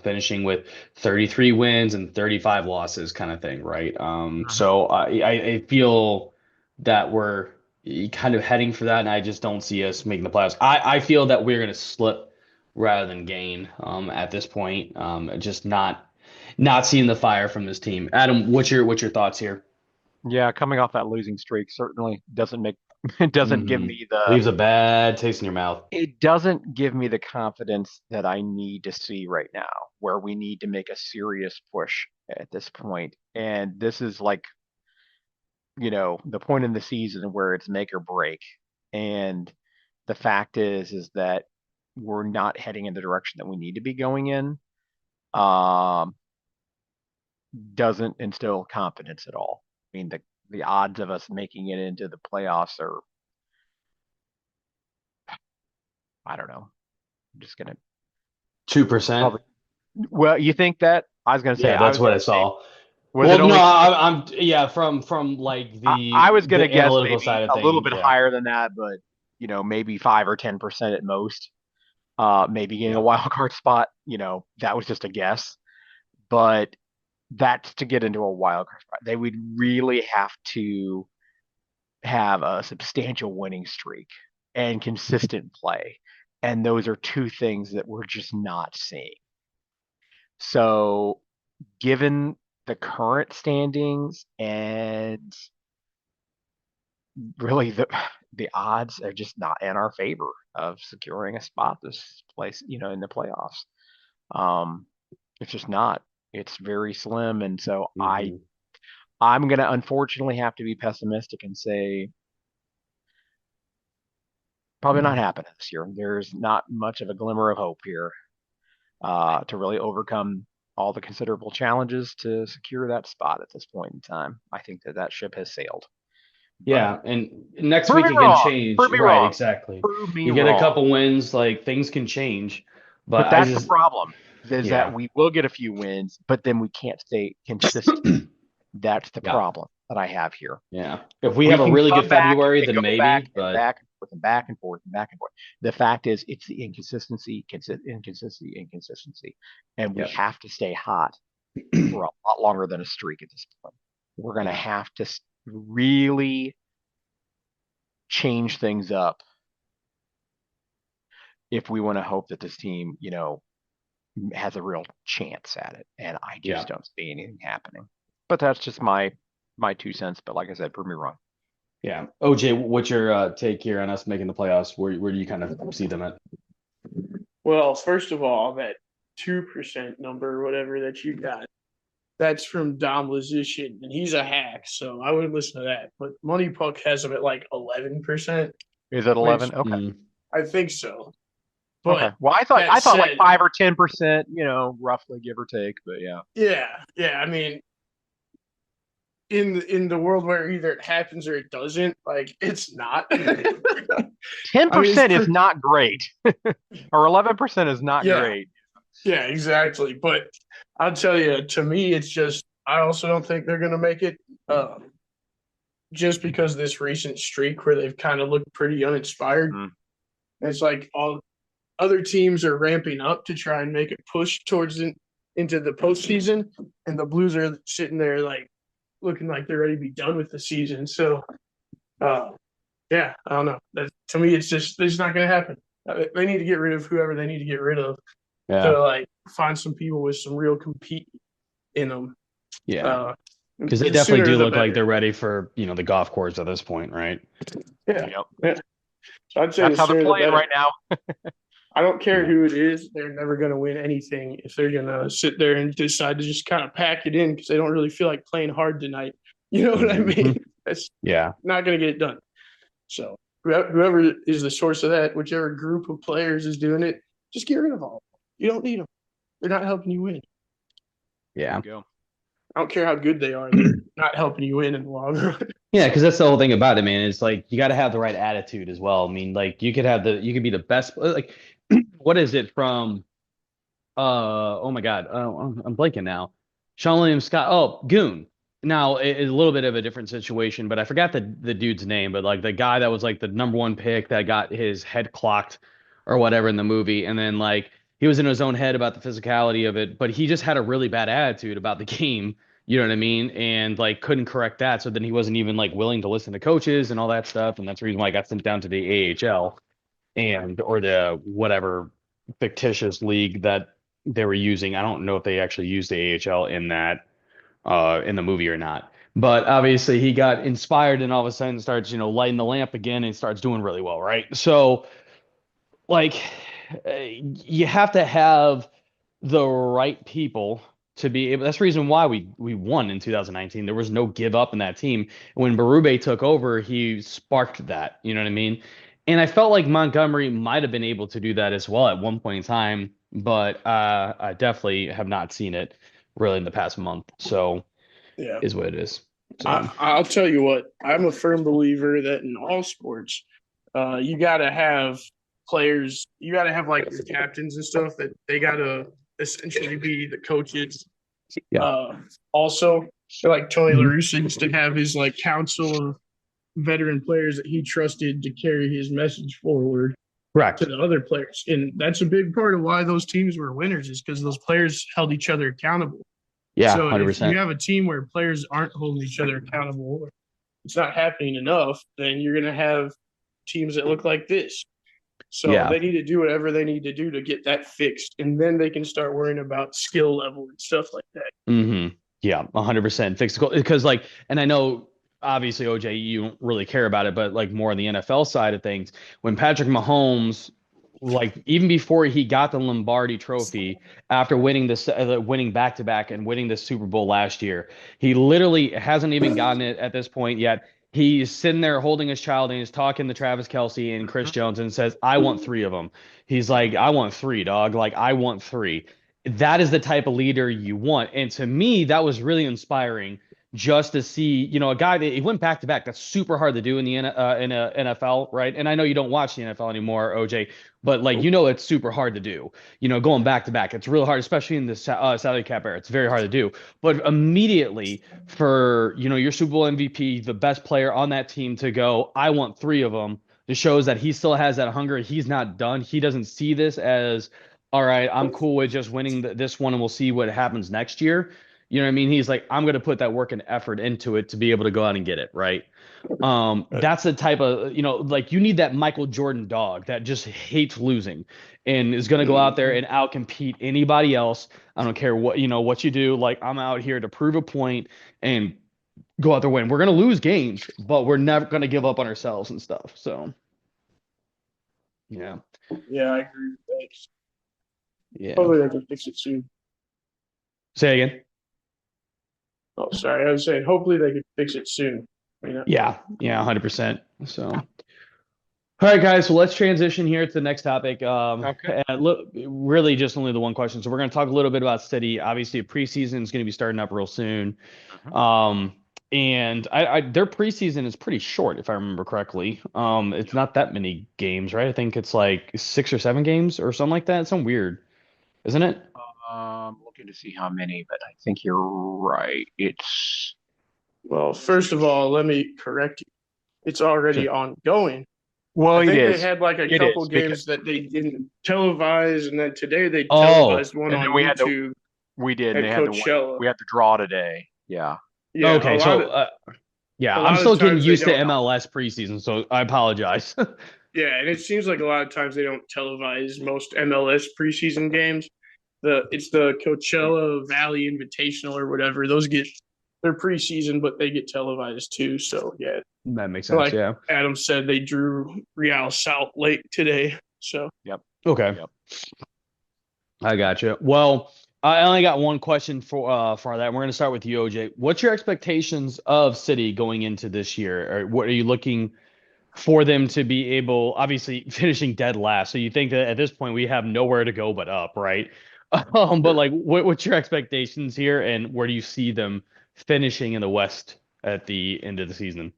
finishing with 33 wins and 35 losses kind of thing, right? So I feel that we're kind of heading for that, and I just don't see us making the playoffs. I feel that we're going to slip rather than gain at this point. Just not seeing the fire from this team. Adam, what's your thoughts here? Yeah, coming off that losing streak certainly doesn't make it doesn't give me leaves a bad taste in your mouth. It doesn't give me the confidence that I need to see right now, where we need to make a serious push at this point. And this is like, the point in the season where it's make or break. And the fact is that we're not heading in the direction that we need to be going in. Doesn't instill confidence at all. I mean, the odds of us making it into the playoffs are, I don't know. I'm just gonna 2%. Well, you think that? I was gonna say, yeah, that's what I saw. From like I was gonna guess analytical maybe side of a things, little bit higher than that, but maybe 5 or 10% at most. Maybe getting a wild card spot. That was just a guess, but that's to get into a wild card spot. They would really have to have a substantial winning streak and consistent play, and those are two things that we're just not seeing. So, given the current standings and really the odds are just not in our favor of securing a spot this place, in the playoffs. It's just not. It's very slim, and so I'm gonna unfortunately have to be pessimistic and say probably not happening this year. There's not much of a glimmer of hope here to really overcome all the considerable challenges to secure that spot at this point in time. I think that ship has sailed. Yeah, and next week it can change. Prove me right, wrong. Exactly. Prove me you get wrong. a couple wins, like things can change. But that's the problem, is that we will get a few wins, but then we can't stay consistent. That's the problem that I have here. Yeah. If we have a really good February, then maybe. Back but and back and forth. The fact is, it's the inconsistency, and we have to stay hot for a lot longer than a streak at this point. We're going to have to really change things up if we want to hope that this team, has a real chance at it. And I just don't see anything happening. But that's just my 2 cents. But like I said, prove me wrong. Yeah. OJ, what's your take here on us making the playoffs? Where do you kind of see them at? Well, first of all, that 2% number, whatever that you got, that's from Dom Lazician, and he's a hack, so I wouldn't listen to that. But Money Puck has them at like 11%. Is it 11? Okay. I think so. But okay. Well, I thought like 5 or 10%, roughly, give or take. But yeah. Yeah. I mean, in the world where either it happens or it doesn't, like it's not. 10% is not great, or 11% is not great. Yeah, exactly. But I'll tell you, to me, it's just I also don't think they're going to make it. Just because of this recent streak where they've kind of looked pretty uninspired. It's like all other teams are ramping up to try and make a push into the postseason, and the Blues are sitting there like looking like they're ready to be done with the season. So, I don't know. To me, it's just not going to happen. They need to get rid of whoever they need to get rid of to like find some people with some real compete in them. Yeah, because they definitely do look like they're ready for the golf course at this point, right? Yeah. So I'd say that's how they're playing right now. I don't care who it is. They're never going to win anything if they're going to sit there and decide to just kind of pack it in because they don't really feel like playing hard tonight. You know what I mean? That's not going to get it done. So whoever is the source of that, whichever group of players is doing it, just get rid of all. You don't need them. They're not helping you win. Yeah. I don't care how good they are; they're not helping you win in the long run. Yeah, because that's the whole thing about it, man. It's like you got to have the right attitude as well. I mean, like you could be the best. Like, what is it from? Oh my God, I'm blanking now. Sean William Scott. Oh, Goon. Now it's a little bit of a different situation, but I forgot the dude's name. But like the guy that was like the number one pick that got his head clocked or whatever in the movie, and then like he was in his own head about the physicality of it, but he just had a really bad attitude about the game. You know what I mean? And like couldn't correct that, so then he wasn't even like willing to listen to coaches and all that stuff, and that's the reason why I got sent down to the AHL and or the whatever fictitious league that they were using. I don't know if they actually used the AHL in the movie or not. But obviously he got inspired and all of a sudden starts, lighting the lamp again and starts doing really well, right? So like you have to have the right people to be able. That's the reason why we won in 2019. There was no give up in that team. When Berube took over, he sparked that. You know what I mean? And I felt like Montgomery might have been able to do that as well at one point in time, but I definitely have not seen it really in the past month. So Yeah, is what it is. So I'll tell you what. I'm a firm believer that in all sports, you got to have players. You got to have like your captains and stuff that they got to essentially be the coaches. yeah. Also, like Tony La Russa used to have his like council of veteran players that he trusted to carry his message forward Correct. to the other players. And that's a big part of why those teams were winners is because those players held each other accountable. Yeah, So 100%. if you have a team where players aren't holding each other accountable, it's not happening enough, then you're going to have teams that look like this. So Yeah. they need to do whatever they need to do to get that fixed. And then they can start worrying about skill level and stuff like that. Mm-hmm. Yeah, 100% fix the goal. Because like, and I know obviously OJ, you don't really care about it, but like more on the NFL side of things, when Patrick Mahomes, like even before he got the Lombardi Trophy, after winning this, winning back to back and winning the Super Bowl last year, he literally hasn't even gotten it at this point yet. He's sitting there holding his child and he's talking to Travis Kelce and Chris Jones and says, "I want three of them." He's like, "I want three, dog. Like I want three." That is the type of leader you want. And to me, that was really inspiring just to see, a guy that he went back to back. That's super hard to do in the NFL, right? And I know you don't watch the NFL anymore, OJ, but like it's super hard to do. Going back to back, it's really hard, especially in the salary cap era. It's very hard to do. But immediately for your Super Bowl MVP, the best player on that team, to go, "I want three of them." It shows that he still has that hunger. He's not done. He doesn't see this as, all right, I'm cool with just winning this one and we'll see what happens next year. You know what I mean? He's like, I'm going to put that work and effort into it to be able to go out and get it. Right. That's the type of, like you need that Michael Jordan dog that just hates losing and is going to go out there and outcompete anybody else. I don't care what you do. Like I'm out here to prove a point and go out there win. We're going to lose games, but we're never going to give up on ourselves and stuff. So, yeah. Yeah, I agree with that. Yeah. Hopefully they can fix it soon. Say again. Oh, sorry. I was saying hopefully they can fix it soon. Yeah, 100%. So, all right, guys. So let's transition here to the next topic. Okay. And look, really, just only the one question. So we're going to talk a little bit about City. Obviously, preseason is going to be starting up real soon. And their preseason is pretty short, if I remember correctly. It's not that many games, right? I think it's like 6 or 7 games or something like that. It's something weird, isn't it? Looking to see how many, but I think you're right. Well, first of all, let me correct you. It's already ongoing. Well, I think it is. they had like a It couple is, games that they didn't televise, and then today they Oh. televised one And on then we had to- YouTube We did. at They had Coachella. we had to draw today. Yeah. Yeah, Okay, a lot so of- yeah, a lot I'm of still getting times they used to don't- MLS preseason, so I apologize. yeah, and it seems like a lot of times they don't televise most MLS preseason games. It's the Coachella Valley Invitational or whatever. Those get they're preseason, but they get televised too. So yeah, That makes sense. like Yeah. Adam said, they drew Real Salt Lake today. So Okay. Yep. I got you. Well, I only got one question for that. We're going to start with you, OJ. What's your expectations of City going into this year? Or what are you looking for them to be able, obviously finishing dead last? So you think that at this point we have nowhere to go but up, right? But like, what's your expectations here, and where do you see them finishing in the West at the end of the season?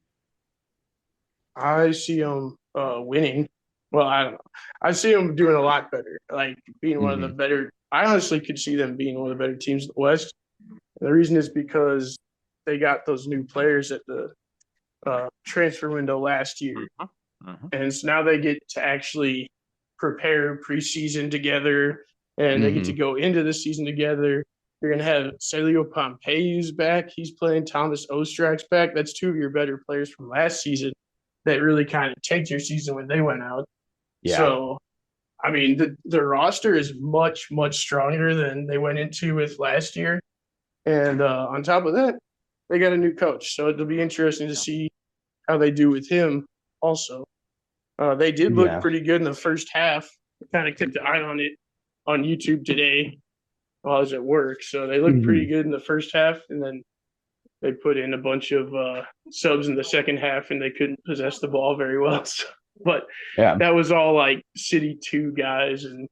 I see them winning. Well, I don't know. I see them doing a lot better, like being one of the better. I honestly could see them being one of the better teams in the West. And the reason is because they got those new players at the transfer window last year, and so now they get to actually prepare preseason together, and they get to go into the season together. You're gonna have Celio Pompeiu's back; he's playing. Thomas Ostrak's back. That's two of your better players from last season that really kind of tanked your season when they went out. Yeah. So, I mean, the roster is much, much stronger than they went into with last year. And on top of that, they got a new coach. So it'll be interesting to see how they do with him also. They did look pretty good in the first half. I kind of kept an eye on it on YouTube today while I was at work. So they looked pretty good in the first half. And then they put in a bunch of subs in the second half, and they couldn't possess the ball very well. So, but that was all like City 2 guys, and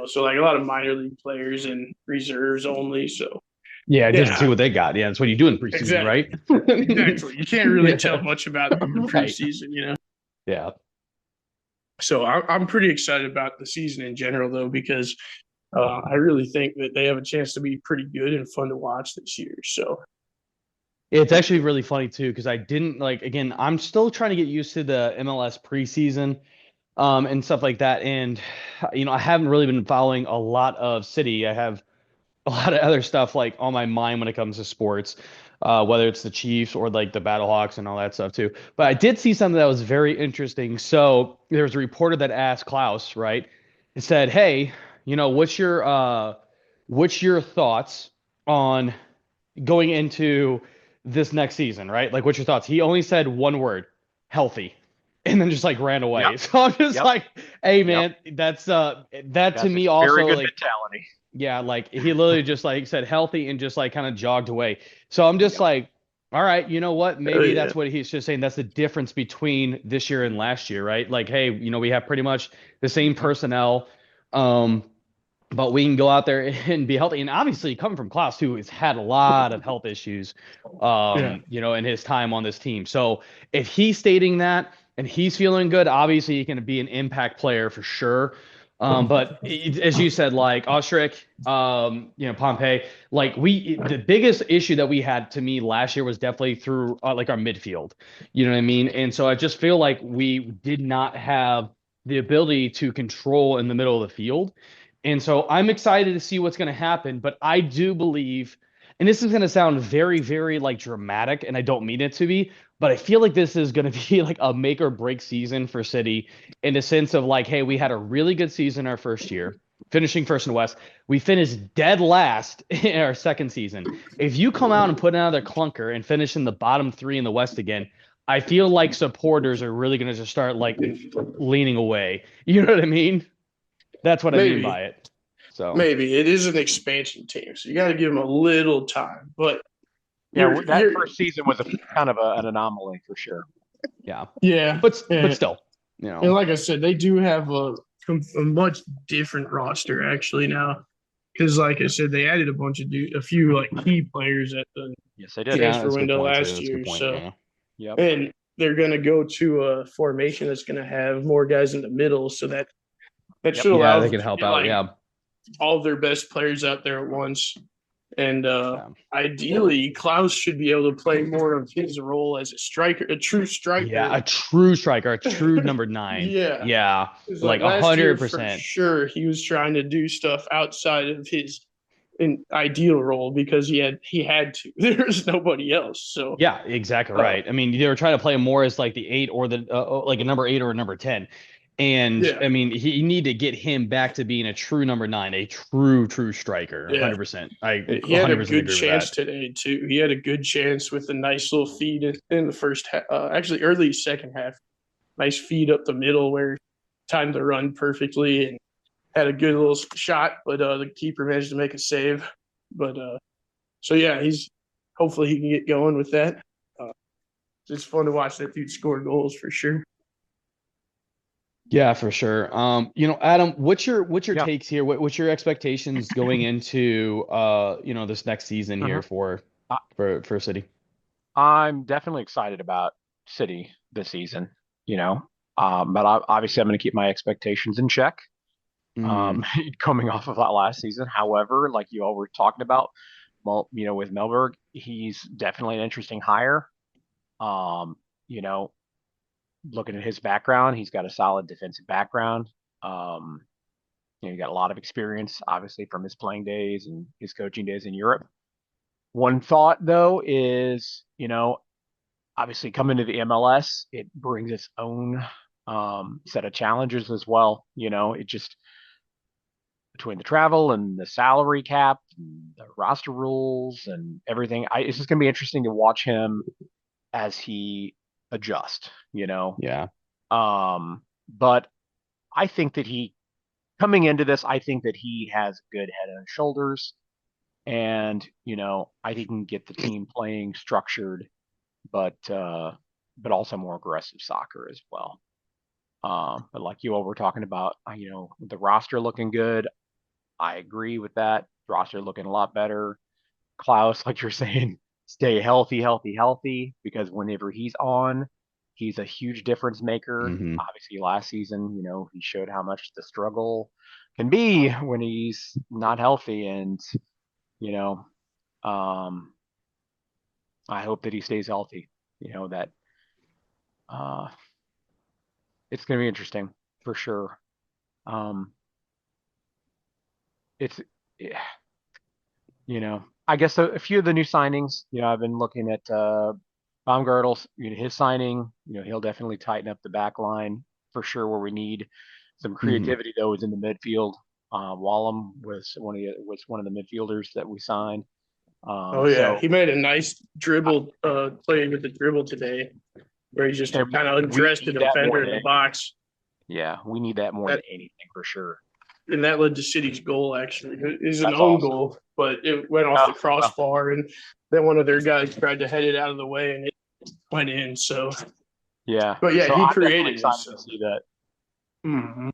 so like a lot of minor league players and reserves only. So just see what they got. Yeah, that's what you do in preseason, right? Exactly. You can't really tell much about them in the preseason, Yeah. So I'm pretty excited about the season in general, though, because I really think that they have a chance to be pretty good and fun to watch this year. So. It's actually really funny too, because I didn't again, I'm still trying to get used to the MLS preseason and stuff like that. And I haven't really been following a lot of City. I have a lot of other stuff like on my mind when it comes to sports, whether it's the Chiefs or like the Battlehawks and all that stuff too. But I did see something that was very interesting. So there was a reporter that asked Klaus, right? It said, "Hey, what's your thoughts on going into this next season, right? Like, what's your thoughts?" He only said one word, healthy, and then just like ran away. Yep. So I'm just like, hey man, that's to me also very good like mentality. Yeah, like he literally just like said healthy and just like kind of jogged away. So I'm just like, all right, you know what? Maybe that's what he's just saying. That's the difference between this year and last year, right? Like, hey, we have pretty much the same personnel. But we can go out there and be healthy. And obviously coming from Klaus, who has had a lot of health issues, in his time on this team. So if he's stating that and he's feeling good, obviously he can be an impact player for sure. But as you said, like Ostrich, Pompey, like the biggest issue that we had to me last year was definitely through like our midfield, you know what I mean? And so I just feel like we did not have the ability to control in the middle of the field. And so I'm excited to see what's going to happen, but I do believe, and this is going to sound very, very like dramatic, and I don't mean it to be, but I feel like this is going to be like a make or break season for City in the sense of like, hey, we had a really good season our first year, finishing first in the West. We finished dead last in our second season. If you come out and put another clunker and finish in the bottom 3 in the West again, I feel like supporters are really going to just start like leaning away. You know what I mean? That's what I mean by it. So maybe it is an expansion team, so you got to give them a little time. But that first season was a kind of an anomaly for sure. Yeah, but still, And like I said, they do have a much different roster actually now, because like I said, they added a few like key players at the transfer window last year. And they're going to go to a formation that's going to have more guys in the middle, so that should allow they can help out. All of their best players out there at once. And ideally, Klaus should be able to play more of his role as a striker, a true striker. Yeah, a true striker, a true number 9. Yeah, like 100%. Sure, he was trying to do stuff outside of his ideal role because he had to. There's nobody else. So yeah, exactly right. I mean, they were trying to play him more as like the 8 or the like a number 8 or a number 10. And I mean, he need to get him back to being a true number 9, a true striker, 100%. He had a good chance today too. He had a good chance with a nice little feed in the first half, actually early second half. Nice feed up the middle where timed the run perfectly and had a good little shot, but the keeper managed to make a save. But hopefully he can get going with that. It's fun to watch that dude score goals for sure. Yeah, for sure. Adam, what's your Yeah. takes here? What's your expectations going into this next season here Mhm. for I, City? I'm definitely excited about City this season, you know. But obviously I'm going to keep my expectations in check. Mm-hmm. Coming off of that last season. However, like you all were talking about, well, with Melberg, he's definitely an interesting hire. Um, you know, looking at his background, he's got a solid defensive background. Um, he got a lot of experience, obviously, from his playing days and his coaching days in Europe. One thought, though, is, obviously coming to the MLS, it brings its own set of challenges as well. It just between the travel and the salary cap, and the roster rules, and everything. It's just going to be interesting to watch him as he adjusts. Yeah. But I think that coming into this, I think that he has a good head on his shoulders, and I think he can get the team playing structured, but also more aggressive soccer as well. But like you all were talking about, the roster looking good. I agree with that. Roster looking a lot better. Klaus, like you're saying, stay healthy, healthy, healthy, because whenever he's on, he's a huge difference maker. Mm-hmm. Obviously, last season, he showed how much the struggle can be when he's not healthy. And, you know, um, I hope that he stays healthy. That uh, it's going to be interesting for sure. Um, it's, yeah, I guess a few of the new signings, I've been looking at Baumgartel's, his signing, he'll definitely tighten up the back line for sure. Where we need some Mm-hmm. creativity though is in the midfield. Wallum was one of the midfielders that we signed. Oh yeah, So he made a nice dribble play with the dribble today, where he just and kind of we undressed the need that more defender in than the box. yeah, we need that more That than anything for sure. and that led to City's goal. Actually, it was an That's own awesome. goal, but it went off Oh the well, crossbar, and then one of their guys tried to head it out of the way, and it went in. So, yeah. but yeah, So he I'm definitely created it. excited to So, see that. mhm.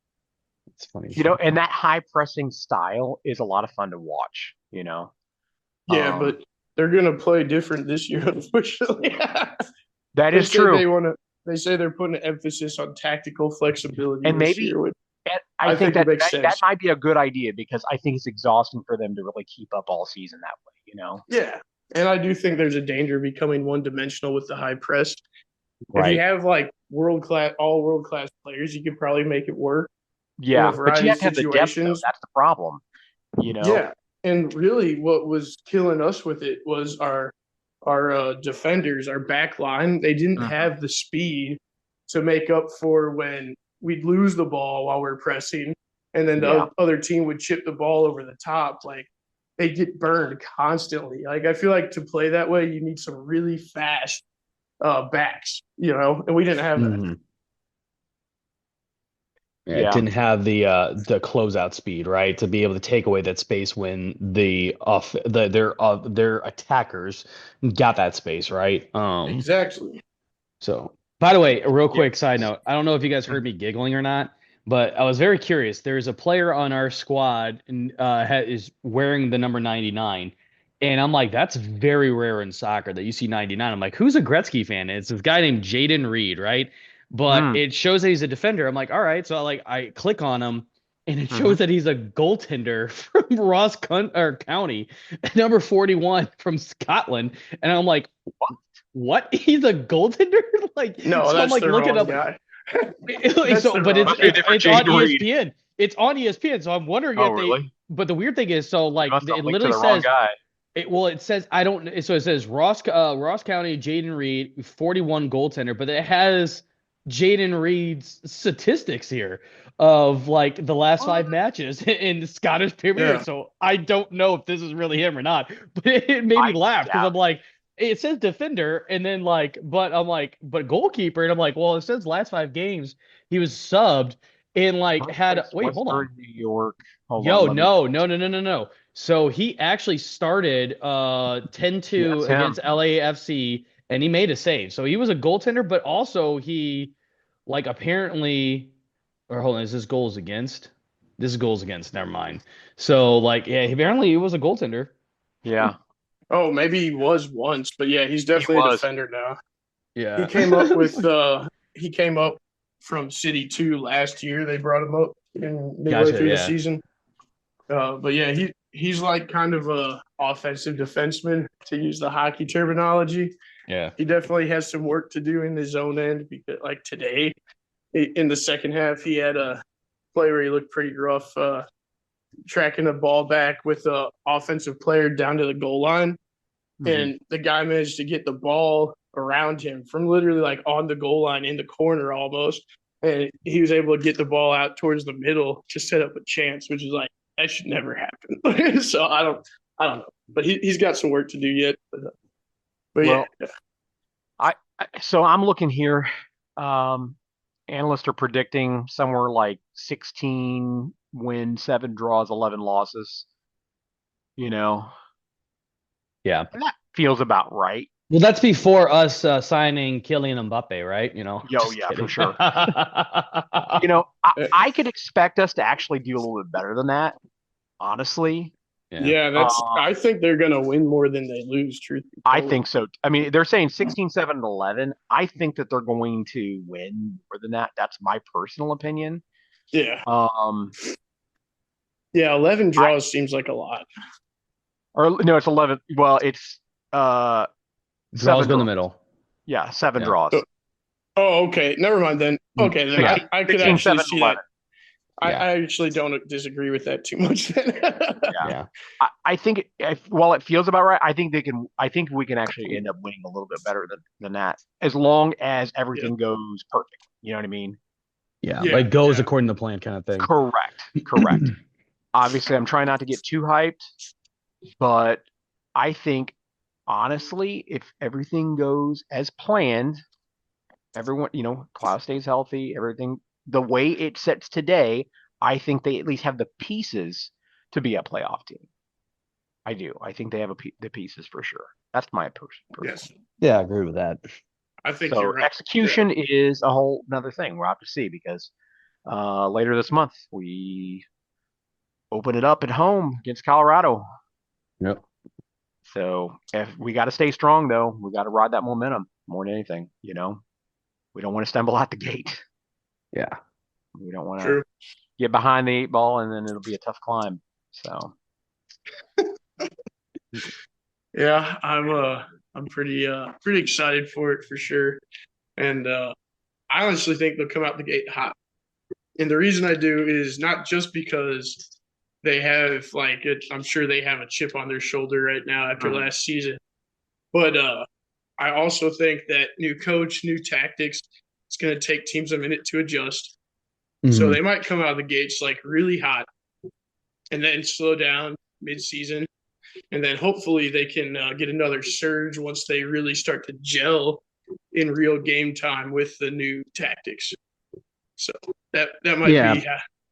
It's funny. And that high pressing style is a lot of fun to watch. Yeah, Um, but they're gonna play different this year, unfortunately. that They is said true. they want to. They say they're putting an emphasis on tactical flexibility And this maybe year, which I I think think it that, makes that sense. might be a good idea because I think it's exhausting for them to really keep up all season that way. Yeah, and I do think there's a danger of becoming one dimensional with the high press. If you Right. have like all world class players, you could probably make it work in a Yeah, but you variety of have to have the depth though. situations. That's the problem. You know. Yeah, and really, what was killing us with it was our defenders, our back line. They didn't Mhm. have the speed to make up for when we'd lose the ball while we're pressing, and then Yeah. the other team would chip the ball over the top. Like they get burned constantly. Like I feel like to play that way, you need some really fast backs, and we didn't have that. Mm-hmm. Yeah, it Yeah. didn't have the closeout speed, right? To be able to take away that space when their attackers got that space, right? Exactly. So by the way, a real Yeah. quick side note, I don't know if you guys heard me giggling or not, but I was very curious. There's a player on our squad and is wearing the number 99. And I'm like, that's very rare in soccer that you see 99. I'm like, who's a Gretzky fan? And it's this guy named Jaden Reed, right? But Mm. it shows that he's a defender. I'm like, all right. So I click on him and it Hmm. shows that he's a goaltender from County, number 41 from Scotland. And I'm like, what? He's a goaltender? Like, No, so I'm that's like the looking wrong up. guy. That's So, the but wrong Must be guy. different it's on Jaden Reed. ESPN. It's on ESPN. So I'm wondering Oh, if they. really? But the weird thing is, so We like must have it linked to literally the wrong says guy. it says I don't. So it says Ross County Jaden Reed 41 goaltender, but it has Jaden Reed's statistics here of like the last What? 5 matches in the Scottish Premier. Yeah. So I don't know if this is really him or not, but it made me I laugh because I'm doubt. like, it says defender, and then like, but I'm like, but goalkeeper, and I'm like, well, it says last 5 games he was subbed and like had. Birthplace Wait, hold on. Westbury, New York. Hold on, Yo, let me. no, no, no, no, no, no. So he actually started Yeah, 10-2 that's him. against LAFC and he made a save. So he was a goaltender, but also he like apparently or hold on, is this goals against? This is goals against. Never mind. So like, yeah, apparently he was a goaltender. Yeah. Oh, maybe he was once, but yeah, he's definitely a defender now. Yeah. He came up from City 2 last year. They brought him up in midway through the season. But yeah, he's like kind of a offensive defenseman, to use the hockey terminology. Yeah. He definitely has some work to do in his own end, because like today in the second half, he had a play where he looked pretty rough, tracking the ball back with an offensive player down to the goal line. And the guy managed to get the ball around him from literally like on the goal line in the corner almost. And he was able to get the ball out towards the middle to set up a chance, which is like, that should never happen. So I don't know, but he's got some work to do yet. But well, yeah. So I'm looking here. Analysts are predicting somewhere like 16 wins, 7 draws, 11 losses. Yeah. And that feels about right. Well, that's before us signing Kylian Mbappe, right? For sure. I could expect us to actually do a little bit better than that, honestly. Yeah, I think they're going to win more than they lose, truth be told. I think so. I mean, they're saying 16, 7, and 11. I think that they're going to win more than that. That's my personal opinion. Yeah. 11 draws seems like a lot. Or no, it's 11. Well, it's draws in the middle. Yeah, 7 draws. Oh, okay. Never mind then. Okay, then yeah. I could 16, actually 7, see 11. that. I actually don't disagree with that too much. Then. Yeah. I think while it feels about right, I think we can actually end up winning a little bit better than that, as long as everything goes perfect. You know what I mean? Yeah, like goes according to plan kind of thing. Correct. Obviously, I'm trying not to get too hyped, but I think honestly, if everything goes as planned, everyone, Klaus stays healthy, everything the way it sets today, I think they at least have the pieces to be a playoff team. I do. I think they have the pieces for sure. That's my personal. Yes. Yeah, I agree with that. I think you're right. Execution is a whole another thing. We'll have to see, because later this month we open it up at home against Colorado. Yep. So if we got to stay strong, though, we got to ride that momentum more than anything. We don't want to stumble out the gate. Yeah. We don't want to get behind the 8 ball, and then it'll be a tough climb. So. Yeah, I'm pretty excited for it for sure, and I honestly think they'll come out the gate hot. And the reason I do is not just because they have I'm sure they have a chip on their shoulder right now after last season, but I also think that new coach, new tactics, it's going to take teams a minute to adjust. Mm-hmm. So they might come out of the gates really hot, and then slow down mid-season. And then hopefully they can get another surge once they really start to gel in real game time with the new tactics. So that might be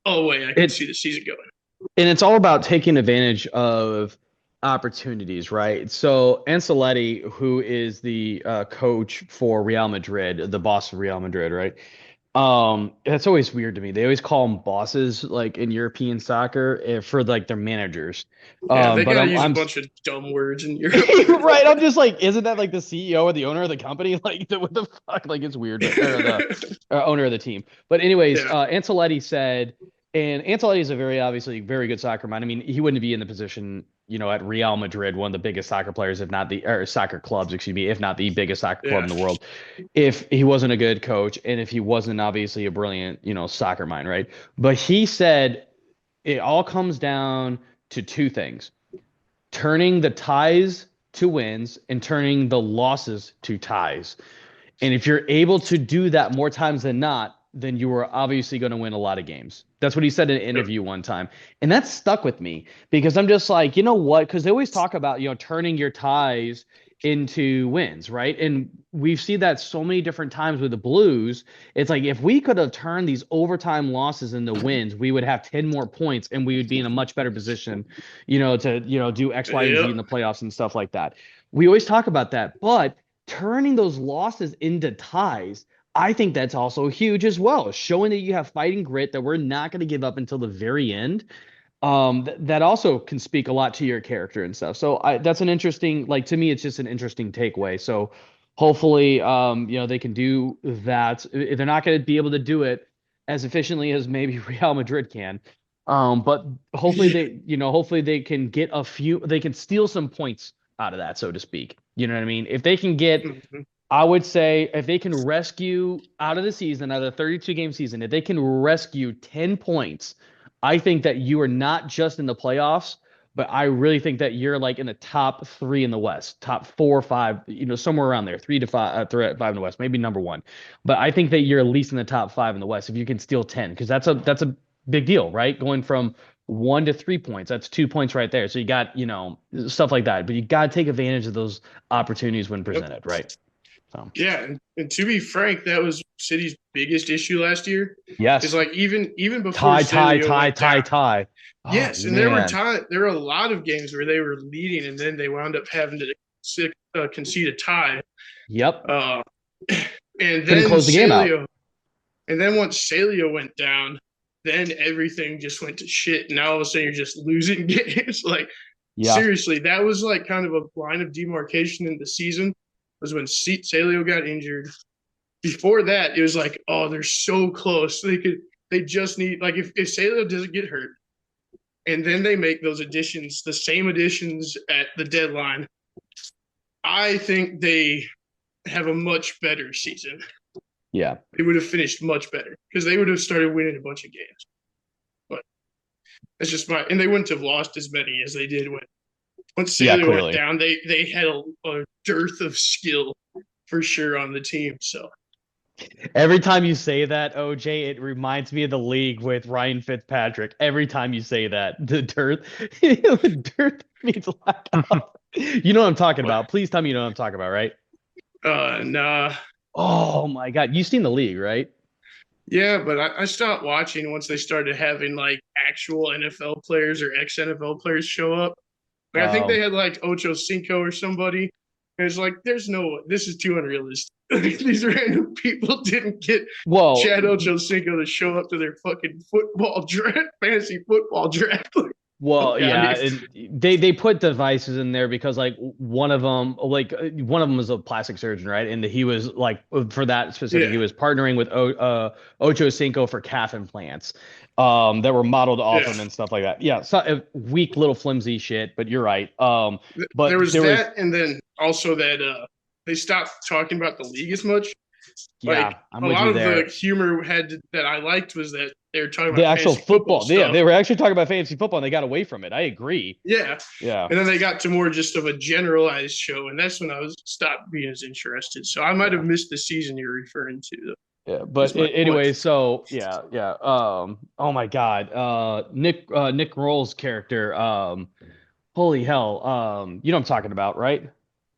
a way I can see the season going. And it's all about taking advantage of opportunities, right? So Ancelotti, who is the coach for Real Madrid, the boss of Real Madrid, right? That's always weird to me. They always call them bosses, like in European soccer, for their managers. Yeah, they gotta use a bunch of dumb words in Europe. Right? I'm just like, isn't that like the CEO or the owner of the company? Like, what the fuck? Like, it's weird. Or the owner of the team. But anyways, Ancelotti said, and Ancelotti is a obviously very good soccer mind. I mean, he wouldn't be in the position, at Real Madrid, one of the biggest soccer players, if not soccer clubs, if not the biggest soccer club in the world, if he wasn't a good coach and if he wasn't obviously a brilliant, soccer mind, right? But he said it all comes down to 2 things: turning the ties to wins and turning the losses to ties. And if you're able to do that more times than not, then you are obviously going to win a lot of games. That's what he said in an interview one time. And that stuck with me, because I'm just like, you know what? Because they always talk about, turning your ties into wins, right? And we've seen that so many different times with the Blues. It's like, if we could have turned these overtime losses into wins, we would have 10 more points and we would be in a much better position, to, do X, Y, and Z in the playoffs and stuff like that. We always talk about that, but turning those losses into ties, I think that's also huge as well, showing that you have fighting grit, that we're not going to give up until the very end. That also can speak a lot to your character and stuff. So that's an interesting, like, to me, it's just an interesting takeaway. So hopefully, they can do that. They're not going to be able to do it as efficiently as maybe Real Madrid can. But hopefully hopefully they can get they can steal some points out of that, so to speak. You know what I mean? If they can get, I would say, if they can rescue out of the season, out of the 32 game season, if they can rescue 10 points, I think that you are not just in the playoffs, but I really think that you're like in the top 3 in the West, top 4 or 5, somewhere around there, 3 to 5, 5 in the West, maybe number 1. But I think that you're at least in the top 5 in the West if you can steal 10, because that's a big deal, right? Going from 1 to 3 points, that's 2 points right there. So you got, stuff like that, but you got to take advantage of those opportunities when presented, right? So. Yeah, and to be frank, that was City's biggest issue last year. Yes, it's like even before tie. Yes, and there were a lot of games where they were leading, and then they wound up having to concede a tie. Yep. And then couldn't close the game out. And then once Salio went down, then everything just went to shit. And now all of a sudden you're just losing games. Seriously, that was like kind of a line of demarcation in the season. Was when Salio got injured. Before that, it was like, oh, they're so close. They just need, like, if Salio doesn't get hurt, and then they make those additions, the same additions at the deadline, I think they have a much better season. Yeah. They would have finished much better because they would have started winning a bunch of games. But that's just and they wouldn't have lost as many as they did once Salio went down. They had a dearth of skill for sure on the team. So every time you say that, OJ, it reminds me of the league with Ryan Fitzpatrick. Every time you say that, the dearth means lack of. You know what I'm talking about. Please tell me you know what I'm talking about, right? Nah. Oh my God, you've seen the league, right? Yeah, but I stopped watching once they started having like actual NFL players or ex-NFL players show up. I think they had like Ocho Cinco or somebody. And it's like, this is too unrealistic. These random people didn't get Chad Ocho Cinco to show up to their fucking fantasy football draft. Well, yeah, and they put devices in there because like one of them was a plastic surgeon, right? And he was like, for that specific, he was partnering with Ocho Cinco for calf implants that were modeled off him and stuff like that. Yeah, so weak little flimsy shit, but you're right. But there was that, and then also that they stopped talking about the league as much. Yeah, a lot of the humor that I liked was that they were talking about the actual football. Yeah, they were actually talking about fantasy football, and they got away from it. I agree. Yeah. And then they got to more just of a generalized show, and that's when I stopped being as interested. So I might have missed the season you're referring to. Yeah, but anyway, so yeah. Oh my God, Nick Kroll's character. Holy hell. You know what I'm talking about, right?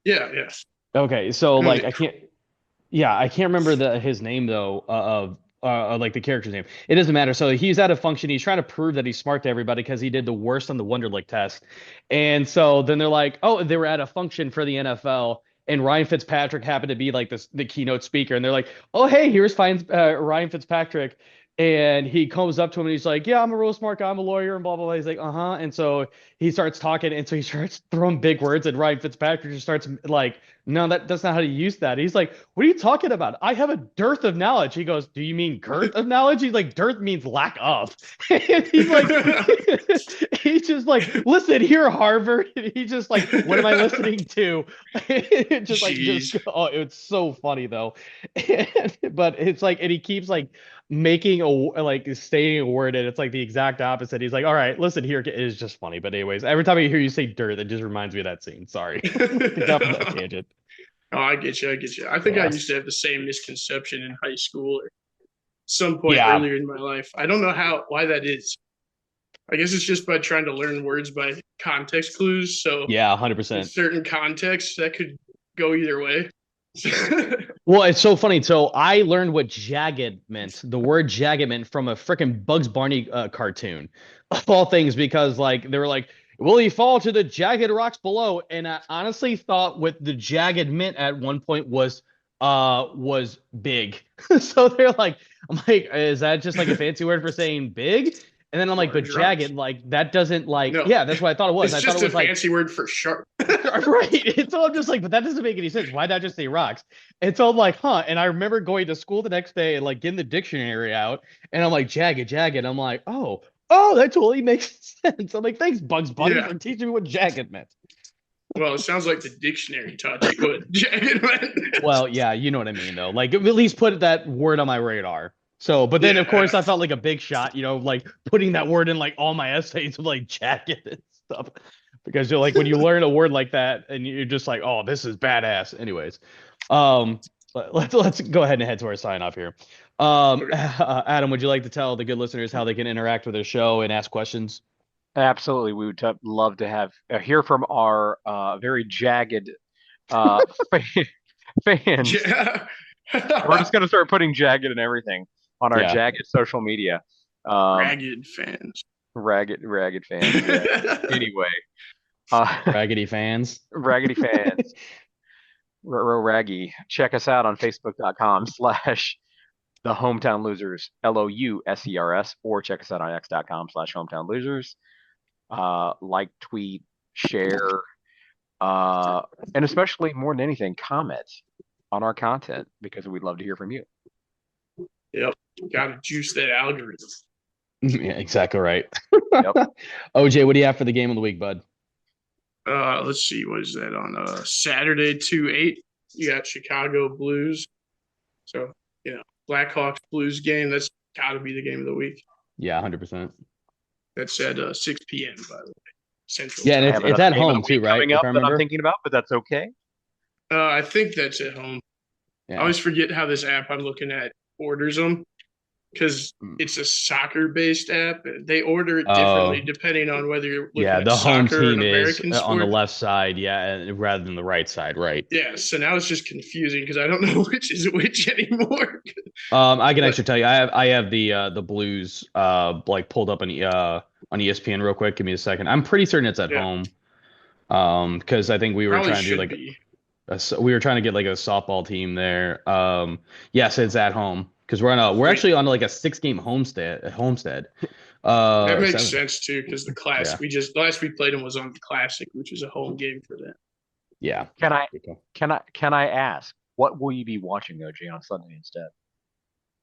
Yeah. Yes. Okay, so like I can't remember his name though. Like the character's name. It doesn't matter. So he's at a function. He's trying to prove that he's smart to everybody because he did the worst on the Wonderlic test. And so then they're like, oh, they were at a function for the NFL, and Ryan Fitzpatrick happened to be like the keynote speaker. And they're like, oh, hey, here's Ryan Fitzpatrick. And he comes up to him and he's like, yeah, I'm a real smart guy. I'm a lawyer and blah, blah, blah. He's like, uh-huh. And so he starts talking. And so he starts throwing big words. And Ryan Fitzpatrick just starts like, no, that's not how to use that. He's like, what are you talking about? I have a dearth of knowledge. He goes, do you mean girth of knowledge? He's like, dearth means lack of. And he's like, he's just like, listen here, Harvard. And he's just like, what am I listening to? It's so funny though. But it's like, and he keeps like stating a word, and it's like the exact opposite. He's like, all right, listen here. It is just funny. But anyways, every time I hear you say dirt, it just reminds me of that scene. Sorry. That tangent. Oh, I get you. I think I used to have the same misconception in high school or some point earlier in my life. I don't know why that is. I guess it's just by trying to learn words by context clues. So 100%. In certain contexts, that could go either way. Well, it's so funny. So I learned what jagged meant. The word jagged meant from a freaking Bugs Bunny cartoon, of all things, because like they were like, will he fall to the jagged rocks below? And I honestly thought what the jagged meant at one point was was big. So they're like, I'm like, is that just like a fancy word for saying big? And then I'm like, but jagged, like that doesn't like, No, yeah, that's what I thought it was. it's I thought just it was a like fancy word for sharp. right. And so I'm just like, but that doesn't make any sense. Why not just say rocks? And so I'm like, huh. And I remember going to school the next day and like getting the dictionary out, and I'm like, jagged. I'm like, oh, that totally makes sense. I'm like, thanks, Bugs Bunny, for teaching me what jagged meant. Well, it sounds like the dictionary taught you what jagged meant. Well, yeah, you know what I mean, though. Like, at least put that word on my radar. So, but then of course I felt like a big shot, like putting that word in like all my essays of like jacket and stuff. Because you're like when you learn a word like that and you're just like, oh, this is badass. Anyways, let's go ahead and head to our sign off here. Adam, would you like to tell the good listeners how they can interact with our show and ask questions? Absolutely, we would love to have hear from our very jagged uh, fans. Yeah. We're just gonna start putting jagged and everything on our jagged social media. Ragged fans. Ragged fans. Yeah. Anyway, Raggedy fans. Raggedy fans. Raggy. Check us out on Facebook.com/the Hometown Losers, LOUSERS, or check us out on X.com/Hometown Losers. Like, tweet, share, and especially more than anything, comment on our content because we'd love to hear from you. Yep. Got to juice that algorithm. Yeah, exactly right. Yep. OJ, what do you have for the game of the week, bud? Let's see. What is that on Saturday 2-8? You got Chicago Blues. So, Blackhawks Blues game. That's got to be the game of the week. Yeah, 100%. That's at 6 p.m. by the way, Central. Yeah, and it's at home too, right? Coming up that I'm thinking about, but that's okay. I think that's at home. Yeah. I always forget how this app I'm looking at orders them because it's a soccer-based app. They order it differently depending on whether you're looking at the home soccer team or American is sport. On the left side, rather than the right side, right? Yeah, so now it's just confusing because I don't know which is which anymore. I can actually tell you, I have the Blues like pulled up on ESPN real quick. Give me a second. I'm pretty certain it's at home. Because I think we were trying to do like we were trying to get like a softball team there. Yes, it's at home because we're actually on like a 6-game homestead. That makes sense too because the classic the last we played them was on the Classic, which is a home game for them. Yeah. Can I ask what will you be watching OJ on Sunday instead?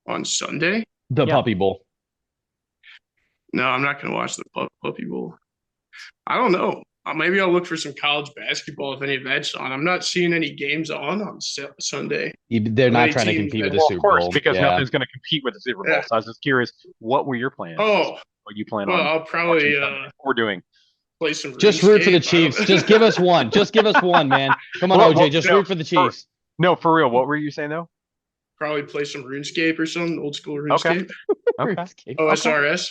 On Sunday? The Puppy Bowl. No, I'm not going to watch the Puppy Bowl. I don't know. Maybe I'll look for some college basketball if any of that's on. I'm not seeing any games on Sunday. They're not trying to compete with the Super Bowl. Of course, because nothing's going to compete with the Super Bowl. So I was just curious, what were your plans? Oh. What you plan on? Well, I'll probably we're doing. Play some just root for the Chiefs. Just give us one. Just give us one, man. Come on, OJ. Just root for the Chiefs. No, for real. What were you saying though? Probably play some RuneScape or something, old school RuneScape. Okay. OSRS.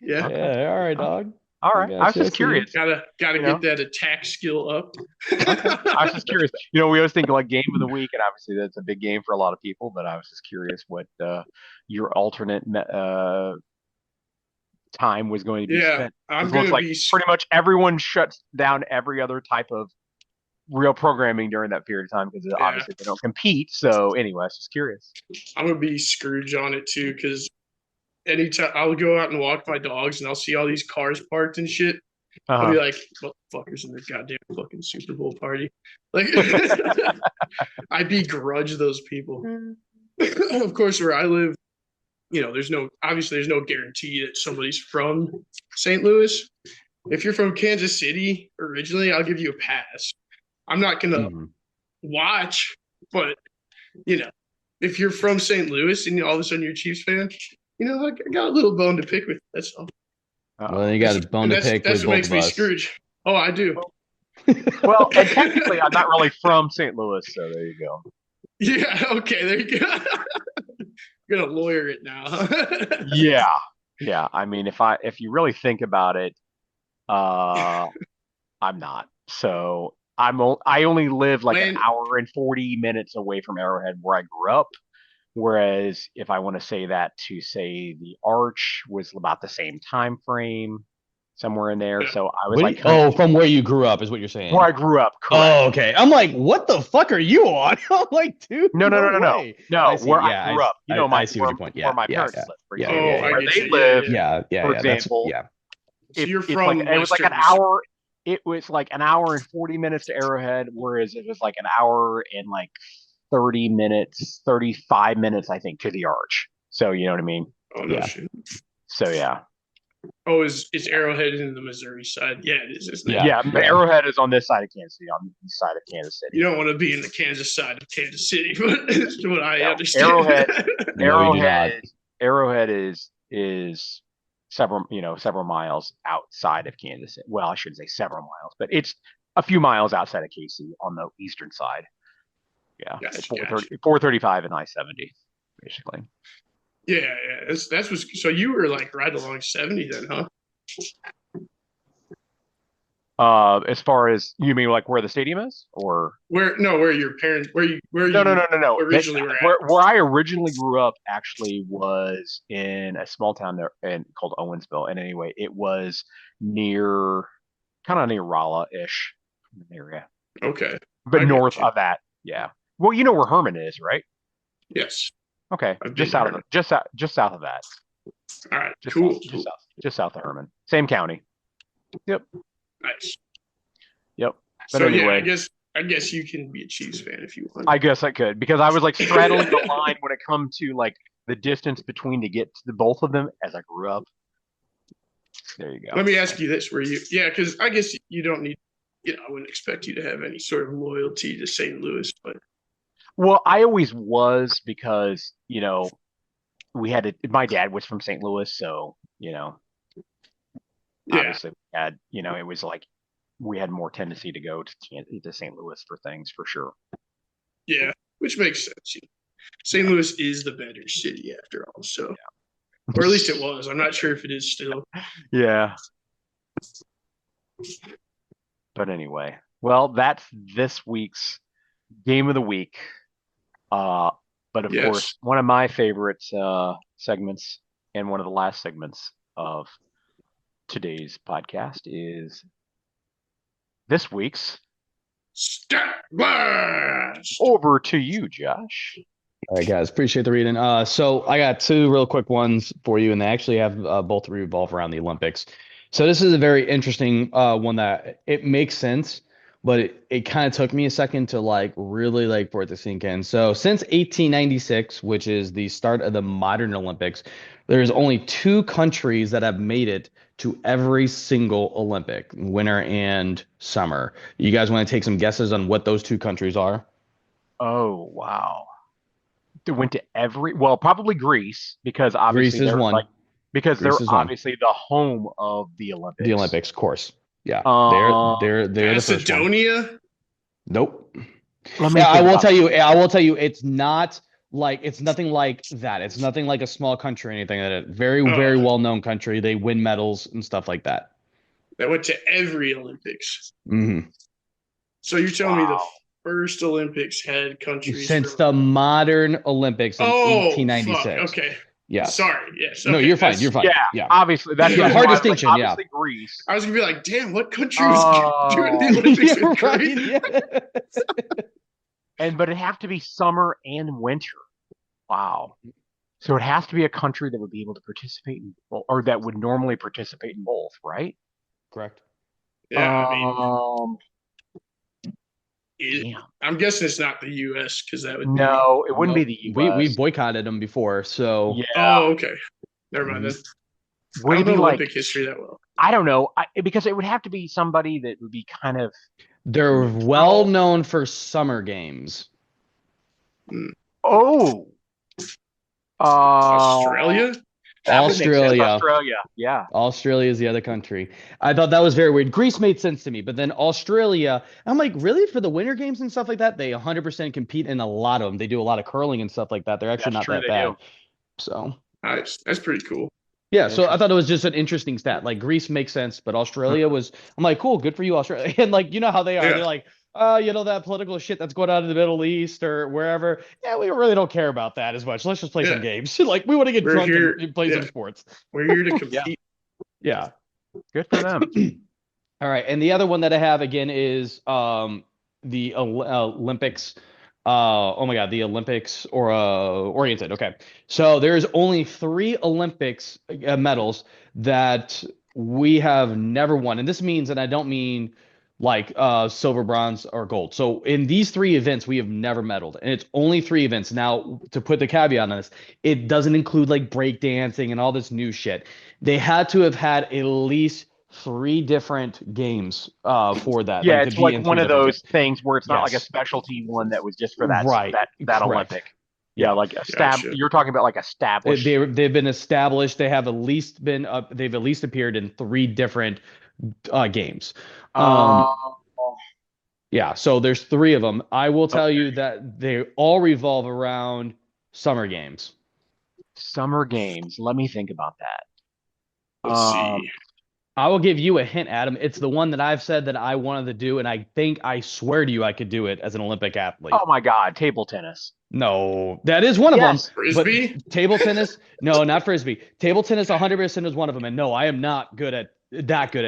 Yeah. Yeah. All right, dog. All right. I was just curious. Gotta get that attack skill up. I was just curious. We always think like game of the week, and obviously that's a big game for a lot of people. But I was just curious what your alternate time was going to be spent. I'm going to be pretty much everyone shuts down every other type of real programming during that period of time because obviously they don't compete. So anyway, I was just curious. I'm going to be Scrooge on it too because anytime I'll go out and walk my dogs and I'll see all these cars parked and shit. I'll be like, motherfuckers in the goddamn fucking Super Bowl party. Like, I begrudge those people. Of course, where I live, there's no guarantee that somebody's from St. Louis. If you're from Kansas City originally, I'll give you a pass. I'm not going to watch, but, if you're from St. Louis and all of a sudden you're a Chiefs fan, I got a little bone to pick with. That's all. Well, you got a bone to pick with both of us. That's what makes me Scrooge. Oh, I do. Well, and technically, I'm not really from St. Louis, so there you go. Yeah, okay, there you go. You're gonna lawyer it now. Yeah. I mean, if you really think about it, I'm not. So I only live like an hour and 40 minutes away from Arrowhead, where I grew up. Whereas if I want to say that to say the Arch was about the same time frame, somewhere in there. So I was like, from where you grew up is what you're saying. Where I grew up. Correct. Oh, okay. I'm like, what the fuck are you on? I'm like, dude, no. I see. Where I grew up. You know, I see what your point. Where my parents live. For example. Where they live. For example. So you're from it was like an hour. It was like an hour and 40 minutes to Arrowhead, whereas it was like an hour and like 30 minutes, 35 minutes, I think, to the Arch. So you know what I mean? Oh no shit. So yeah. Oh, is Arrowhead in the Missouri side? Yeah, it is. Isn't it? Yeah. Arrowhead is on this side of Kansas City, on the east side of Kansas City. You don't want to be in the Kansas side of Kansas City, but that's what I understand. Arrowhead is several miles outside of Kansas City. Well, I shouldn't say several miles, but it's a few miles outside of KC on the eastern side. Yeah, it's 435 and I-70, basically. Yeah. That's so you were like right along 70 then, huh? As far as you mean, like where the stadium is, or where your parents, where you no. originally where I originally grew up actually was in a small town there called Owensville, and anyway, it was kind of near Rolla-ish area. Okay, but north of that, yeah. Well, you know where Herman is, right? Yes. Okay, just south of that. All right, cool. Just south of Herman, same county. Yep. Nice. Yep. But so anyway, yeah, I guess you can be a Chiefs fan if you want. I guess I could, because I was like straddling the line when it comes to like the distance between to get to the both of them as I grew up. There you go. Let me ask you this: because I guess you don't need, I wouldn't expect you to have any sort of loyalty to St. Louis, but. Well, I always was, because my dad was from St. Louis, so obviously we had, it was like we had more tendency to go to St. Louis for things, for sure. Yeah, which makes sense. St. Louis is the better city after all, so or at least it was. I'm not sure if it is still. Yeah. But anyway, well, that's this week's game of the week. But of course, one of my favorite segments, and one of the last segments of today's podcast, is this week's Stat Blast. Over to you, Josh. All right, guys, appreciate the reading. So I got two real quick ones for you, and they actually have both revolve around the Olympics. So this is a very interesting one that it makes sense, but it kind of took me a second to really for it to sink in. So since 1896, which is the start of the modern Olympics, there's only two countries that have made it to every single Olympic, winter and summer. You guys want to take some guesses on what those two countries are? Oh, wow. They went to probably Greece, because obviously Greece is one. They're obviously the home of the Olympics. The Olympics, of course. Yeah. They're Macedonia? the first one. Nope. I will tell you, it's not it's nothing like that. It's nothing like a small country or anything like that. Very, very well-known country. They win medals and stuff like that. They went to every Olympics. Mm-hmm. So you're telling me the first Olympics had countries since the modern Olympics in 1896. Fuck. Okay. Yeah. Sorry. Yes. Okay. No, you're fine. You're fine. Yeah. Obviously, that's a hard distinction. Obviously, Greece. I was gonna be like, damn, what country was doing the Olympics in Greece? But it have to be summer and winter. Wow. So it has to be a country that would be able to participate in, or that would normally participate in both, right? Correct. Yeah. I'm guessing it's not the U.S. because that would it wouldn't be the U.S. We boycotted them before, so yeah. Oh, okay. Never mind. Would it be Olympic history that well? I don't know, because it would have to be somebody that would be kind of. They're well known for summer games. Oh. Australia? Australia, yeah. Australia is the other country. I thought that was very weird. Greece made sense to me, but then Australia, I'm like, really? For the Winter Games and stuff like that, they 100% compete in a lot of them. They do a lot of curling and stuff like that. They're actually not that bad. So nice. That's pretty cool. Yeah, so I thought it was just an interesting stat. Like Greece makes sense, but Australia was. I'm like, cool, good for you, Australia. And you know how they are. Yeah. They're like, that political shit that's going on in the Middle East or wherever. Yeah, we really don't care about that as much. Let's just play some games. We want to get drunk and play some sports. We're here to compete. Yeah. Good for them. All right, and the other one that I have again is the Olympics. Oh my God, the Olympics or oriented. Okay, so there's only 3 Olympics medals that we have never won, and this means, and I don't mean like silver, bronze, or gold. So in these 3 events, we have never medaled, and it's only 3 events. Now, to put the caveat on this, it doesn't include like breakdancing and all this new shit. They had to have had at least 3 different games for that. Yeah, Like to it's be like in one 3 of different those games. things where it's not like a Yes. specialty one that was just for that Right. that Correct. Olympic. Yeah, Yeah. like Gotcha. You're talking about like established. They've been established. They have at least been they've at least appeared in 3 different games. Yeah, so there's 3 of them. I will tell you that they all revolve around summer games. Summer games. Let me think about that. Let's see. I will give you a hint, Adam. It's the one that I've said that I wanted to do, and I swear to you, I could do it as an Olympic athlete. Oh my God, table tennis. No, that is one of Yes. them. Frisbee? But table tennis, no, not frisbee. Table tennis, 100% is one of them. And no, I am not good at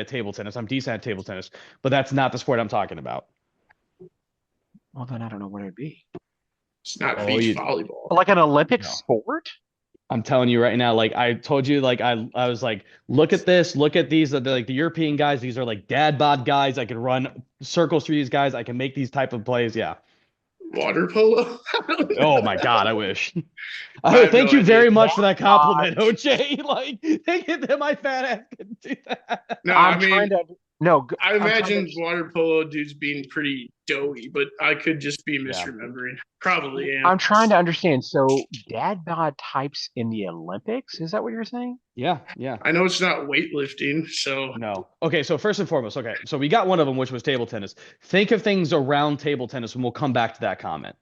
table tennis. I'm decent at table tennis, but that's not the sport I'm talking about. Well, then I don't know what it'd be. It's not beach volleyball. Like an Olympic sport? I'm telling you right now, like I told you, like I was like, look at this, look at these. They're like the European guys. These are like dad bod guys. I can run circles through these guys. I can make these type of plays. Yeah. Water polo? Oh my God, I wish. no Thank you very idea. much for that compliment, OJ. Like, thank you that my fat ass could do that. No, I'm I mean, trying to. No, I imagine water polo dudes being pretty doughy, but I could just be misremembering. Probably am. I'm trying to understand. So, dad bod types in the Olympics? Is that what you're saying? Yeah, yeah. I know it's not weightlifting, so No. Okay, so first and foremost, okay, so we got one of them, which was table tennis. Think of things around table tennis, and we'll come back to that comment.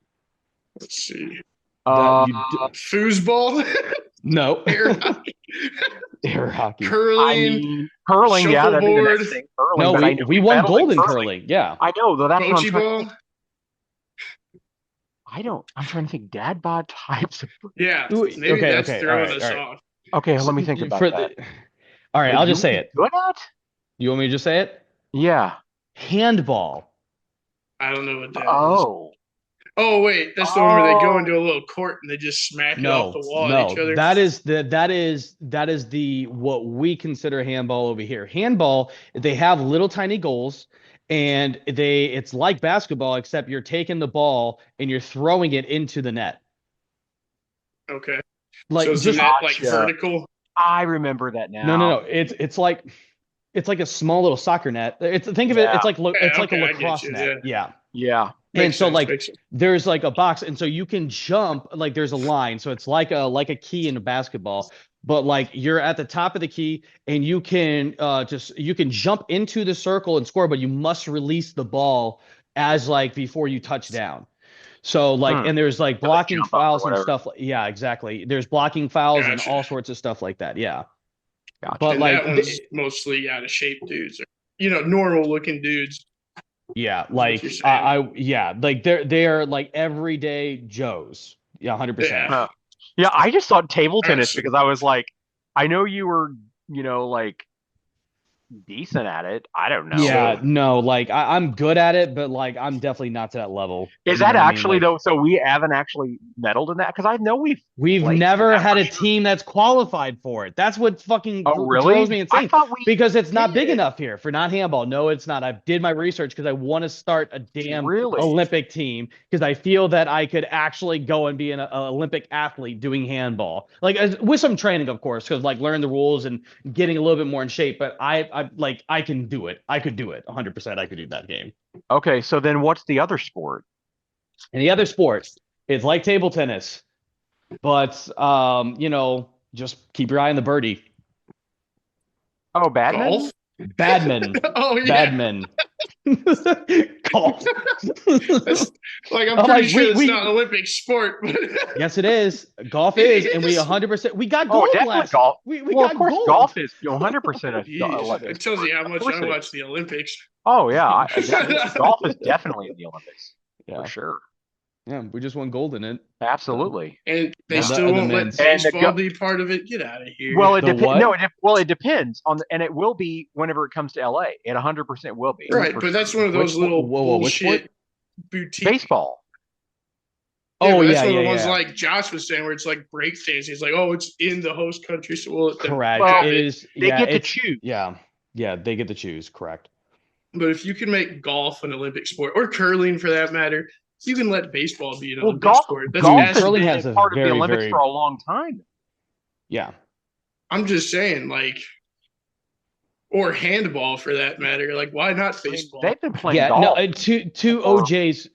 let's see. Foosball? No. Air hockey? Air hockey. Curling? Curling, yeah, that'd be the next thing. Curling, no, we won gold in curling. Yeah. I know, though. That's Bocce ball? I'm trying to think. Dad bod types. Yeah. Maybe that's throwing us off. Okay, let me think about that. All right, I'll just say it. Good at? You want me to just say it? Yeah. Handball. I don't know what that is. Oh wait, that's the one where they go into a little court and they just smack it off the wall at each other. That is the what we consider handball over here. Handball, they have little tiny goals, and it's like basketball, except you're taking the ball and you're throwing it into the net. Okay. Like so is the net like vertical? I remember that now. No. It's like a small little soccer net. Think of it. It's like a lacrosse net. Yeah. And so there's like a box, and so you can jump, like there's a line, so it's like a key in a basketball, but like you're at the top of the key, and you can jump into the circle and score, but you must release the ball as like before you touch down. So like, and there's like blocking fouls and stuff. Yeah, exactly. There's blocking fouls and all sorts of stuff like that. Yeah. Gotcha. But and like that one's mostly out of shape dudes, normal looking dudes. Yeah, like like they're like everyday Joes. Yeah, 100%. Yeah, I just thought table tennis because I was like, I know you were, like decent at it. I don't know. Yeah, no, like I'm good at it, but like I'm definitely not to that level. Is that actually though? So we haven't actually medaled in that because I know we've never had a team that's qualified for it. That's what fucking throws me insane. Because it's not big enough here for not handball. No, it's not. I did my research because I want to start a damn Olympic team because I feel that I could actually go and be an Olympic athlete doing handball, like with some training, of course, because like learn the rules and getting a little bit more in shape. But I can do it. I could do it 100%. I could do that game. Okay, so then what's the other sport? And the other sport is like table tennis, but just keep your eye on the birdie. Oh, badminton? Golf? Badminton. Oh yeah. Badminton. Golf. I'm pretty sure it's not an Olympic sport. But yes, it is. Golf is, and we 100%. We got gold last. Golf. We got of course, gold. Golf is 100%. It tells you how much I watch the Olympics. Oh yeah, golf is definitely in the Olympics for sure. Yeah, we just won gold in it. Absolutely. And they still won't let baseball be part of it. Get out of here. Well, it depends. No, it depends on, and it will be whenever it comes to LA. It 100% will be. Right, but that's one of those little bullshit boutique baseball. Yeah, but that's one of the ones like Josh was saying, where it's like break dancing. He's like, oh, it's in the host country, so we'll correct. Well, it is. They get to choose. Yeah, they get to choose. Correct. But if you can make golf an Olympic sport, or curling for that matter, you can let baseball be an Olympic sport. That's curling has been part of the Olympics for a long time. Yeah, I'm just saying, like, or handball for that matter. Like, why not baseball? They've been playing golf. No, to OJ's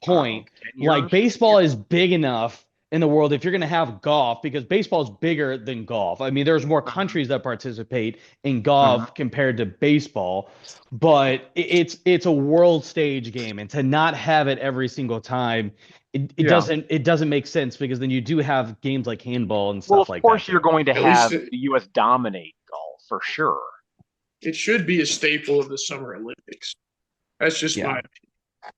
point, like baseball is big enough in the world if you're going to have golf, because baseball is bigger than golf. I mean, there's more countries that participate in golf compared to baseball, but it's a world stage game, and to not have it every single time, it doesn't make sense, because then you do have games like handball and stuff like that. Of course, you're going to have the U.S. dominate golf for sure. It should be a staple of the Summer Olympics. That's just my opinion.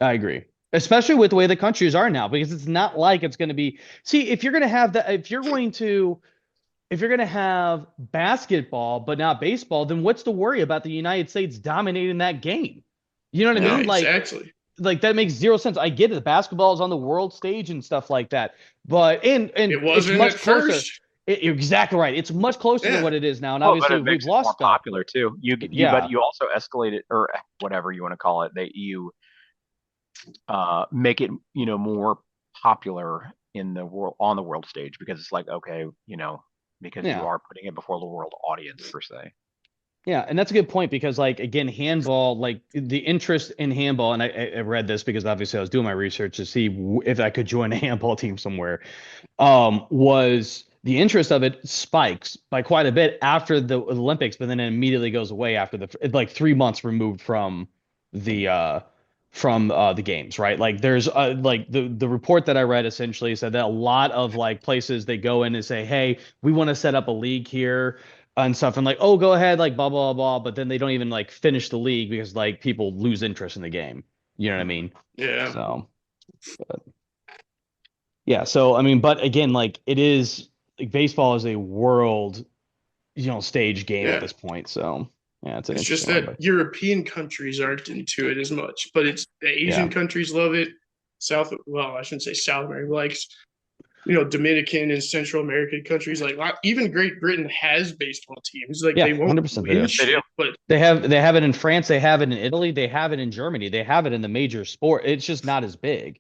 I agree. Especially with the way the countries are now, because it's not like it's going to be. See, if you're going to have that, if you're going to have basketball but not baseball, then what's the worry about the United States dominating that game? You know what I mean? Like, exactly. Like, that makes zero sense. I get it. The basketball is on the world stage and stuff like that, but and it wasn't much closer. You're exactly right. It's much closer than what it is now, and obviously we've lost. More popular too. But you also escalated, or whatever you want to call it. That you make it, more popular in the world, on the world stage, because it's like, okay, because you are putting it before the world audience per se. Yeah, and that's a good point, because, like, again, handball, like the interest in handball, and I read this because obviously I was doing my research to see if I could join a handball team somewhere, was the interest of it spikes by quite a bit after the Olympics, but then it immediately goes away after like 3 months removed from the games, right? Like, there's like the report that I read essentially said that a lot of like places, they go in and say, hey, we want to set up a league here and stuff, and like, oh, go ahead, like blah blah blah, but then they don't even like finish the league because like people lose interest in the game. You know what I mean? Yeah. So so I mean, but again, like, it is, like, baseball is a world stage game at this point. So yeah, it's just that European countries aren't into it as much, but it's the Asian countries love it. I shouldn't say South America, likes, Dominican and Central American countries, like even Great Britain has baseball teams. Like, they won't 100% win shit, but they have it in France, they have it in Italy, they have it in Germany, they have it in the major sport. It's just not as big.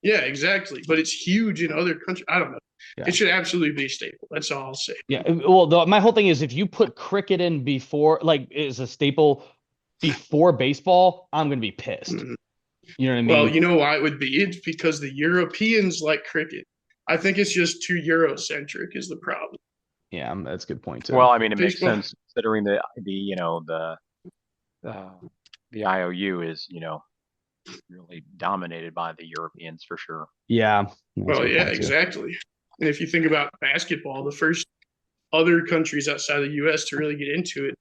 Yeah, exactly. But it's huge in other countries. I don't know. Yeah. It should absolutely be a staple. That's all I'll say. Yeah. Well, my whole thing is, if you put cricket in before, like, is a staple before baseball, I'm going to be pissed. Mm-hmm. You know what I mean? Well, you know why it would be? It's because the Europeans like cricket. I think it's just too Eurocentric is the problem. Yeah, that's a good point too. Well, I mean, it makes sense considering the IOU is, really dominated by the Europeans for sure. Yeah. Well, yeah, exactly. And if you think about basketball, the first other countries outside of the U.S. to really get into it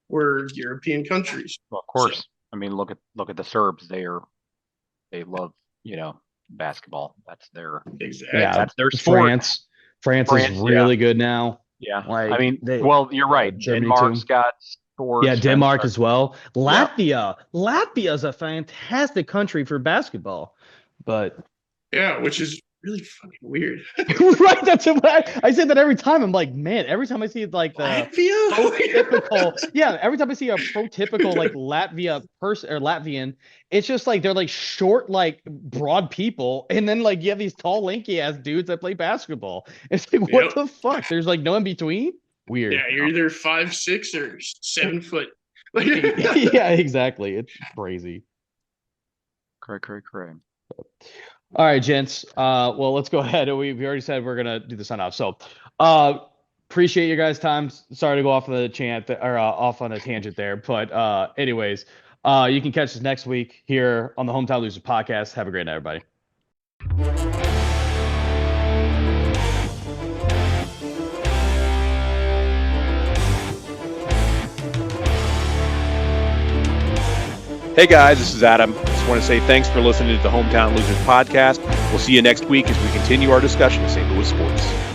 were European countries. Well, of course. So, I mean, look at the Serbs. They love, basketball. That's their that's their sport. France is really good now. Yeah. Like, I mean, you're right. Denmark's got sports. Yeah, Denmark as well. Latvia is a fantastic country for basketball, but which is really fucking weird. Right, that's what I say that every time. I'm like, man, every time I see like the prototypical, every time I see a prototypical like Latvia person or Latvian, it's just like they're like short, like broad people, and then like you have these tall, lanky ass dudes that play basketball. It's like, what the fuck? There's like no in between. Weird. Yeah, you're either 5'6" or 7 foot. Yeah, exactly. It's crazy. Correct. All right, gents. Well, let's go ahead. We already said we're gonna do the sign off. So, appreciate your guys' time. Sorry to go off on a tangent there, but anyways, you can catch us next week here on the Hometown Losers podcast. Have a great night, everybody. Hey guys, this is Adam. just want to say thanks for listening to the Hometown Losers podcast. We'll see you next week as we continue our discussion of St. Louis sports.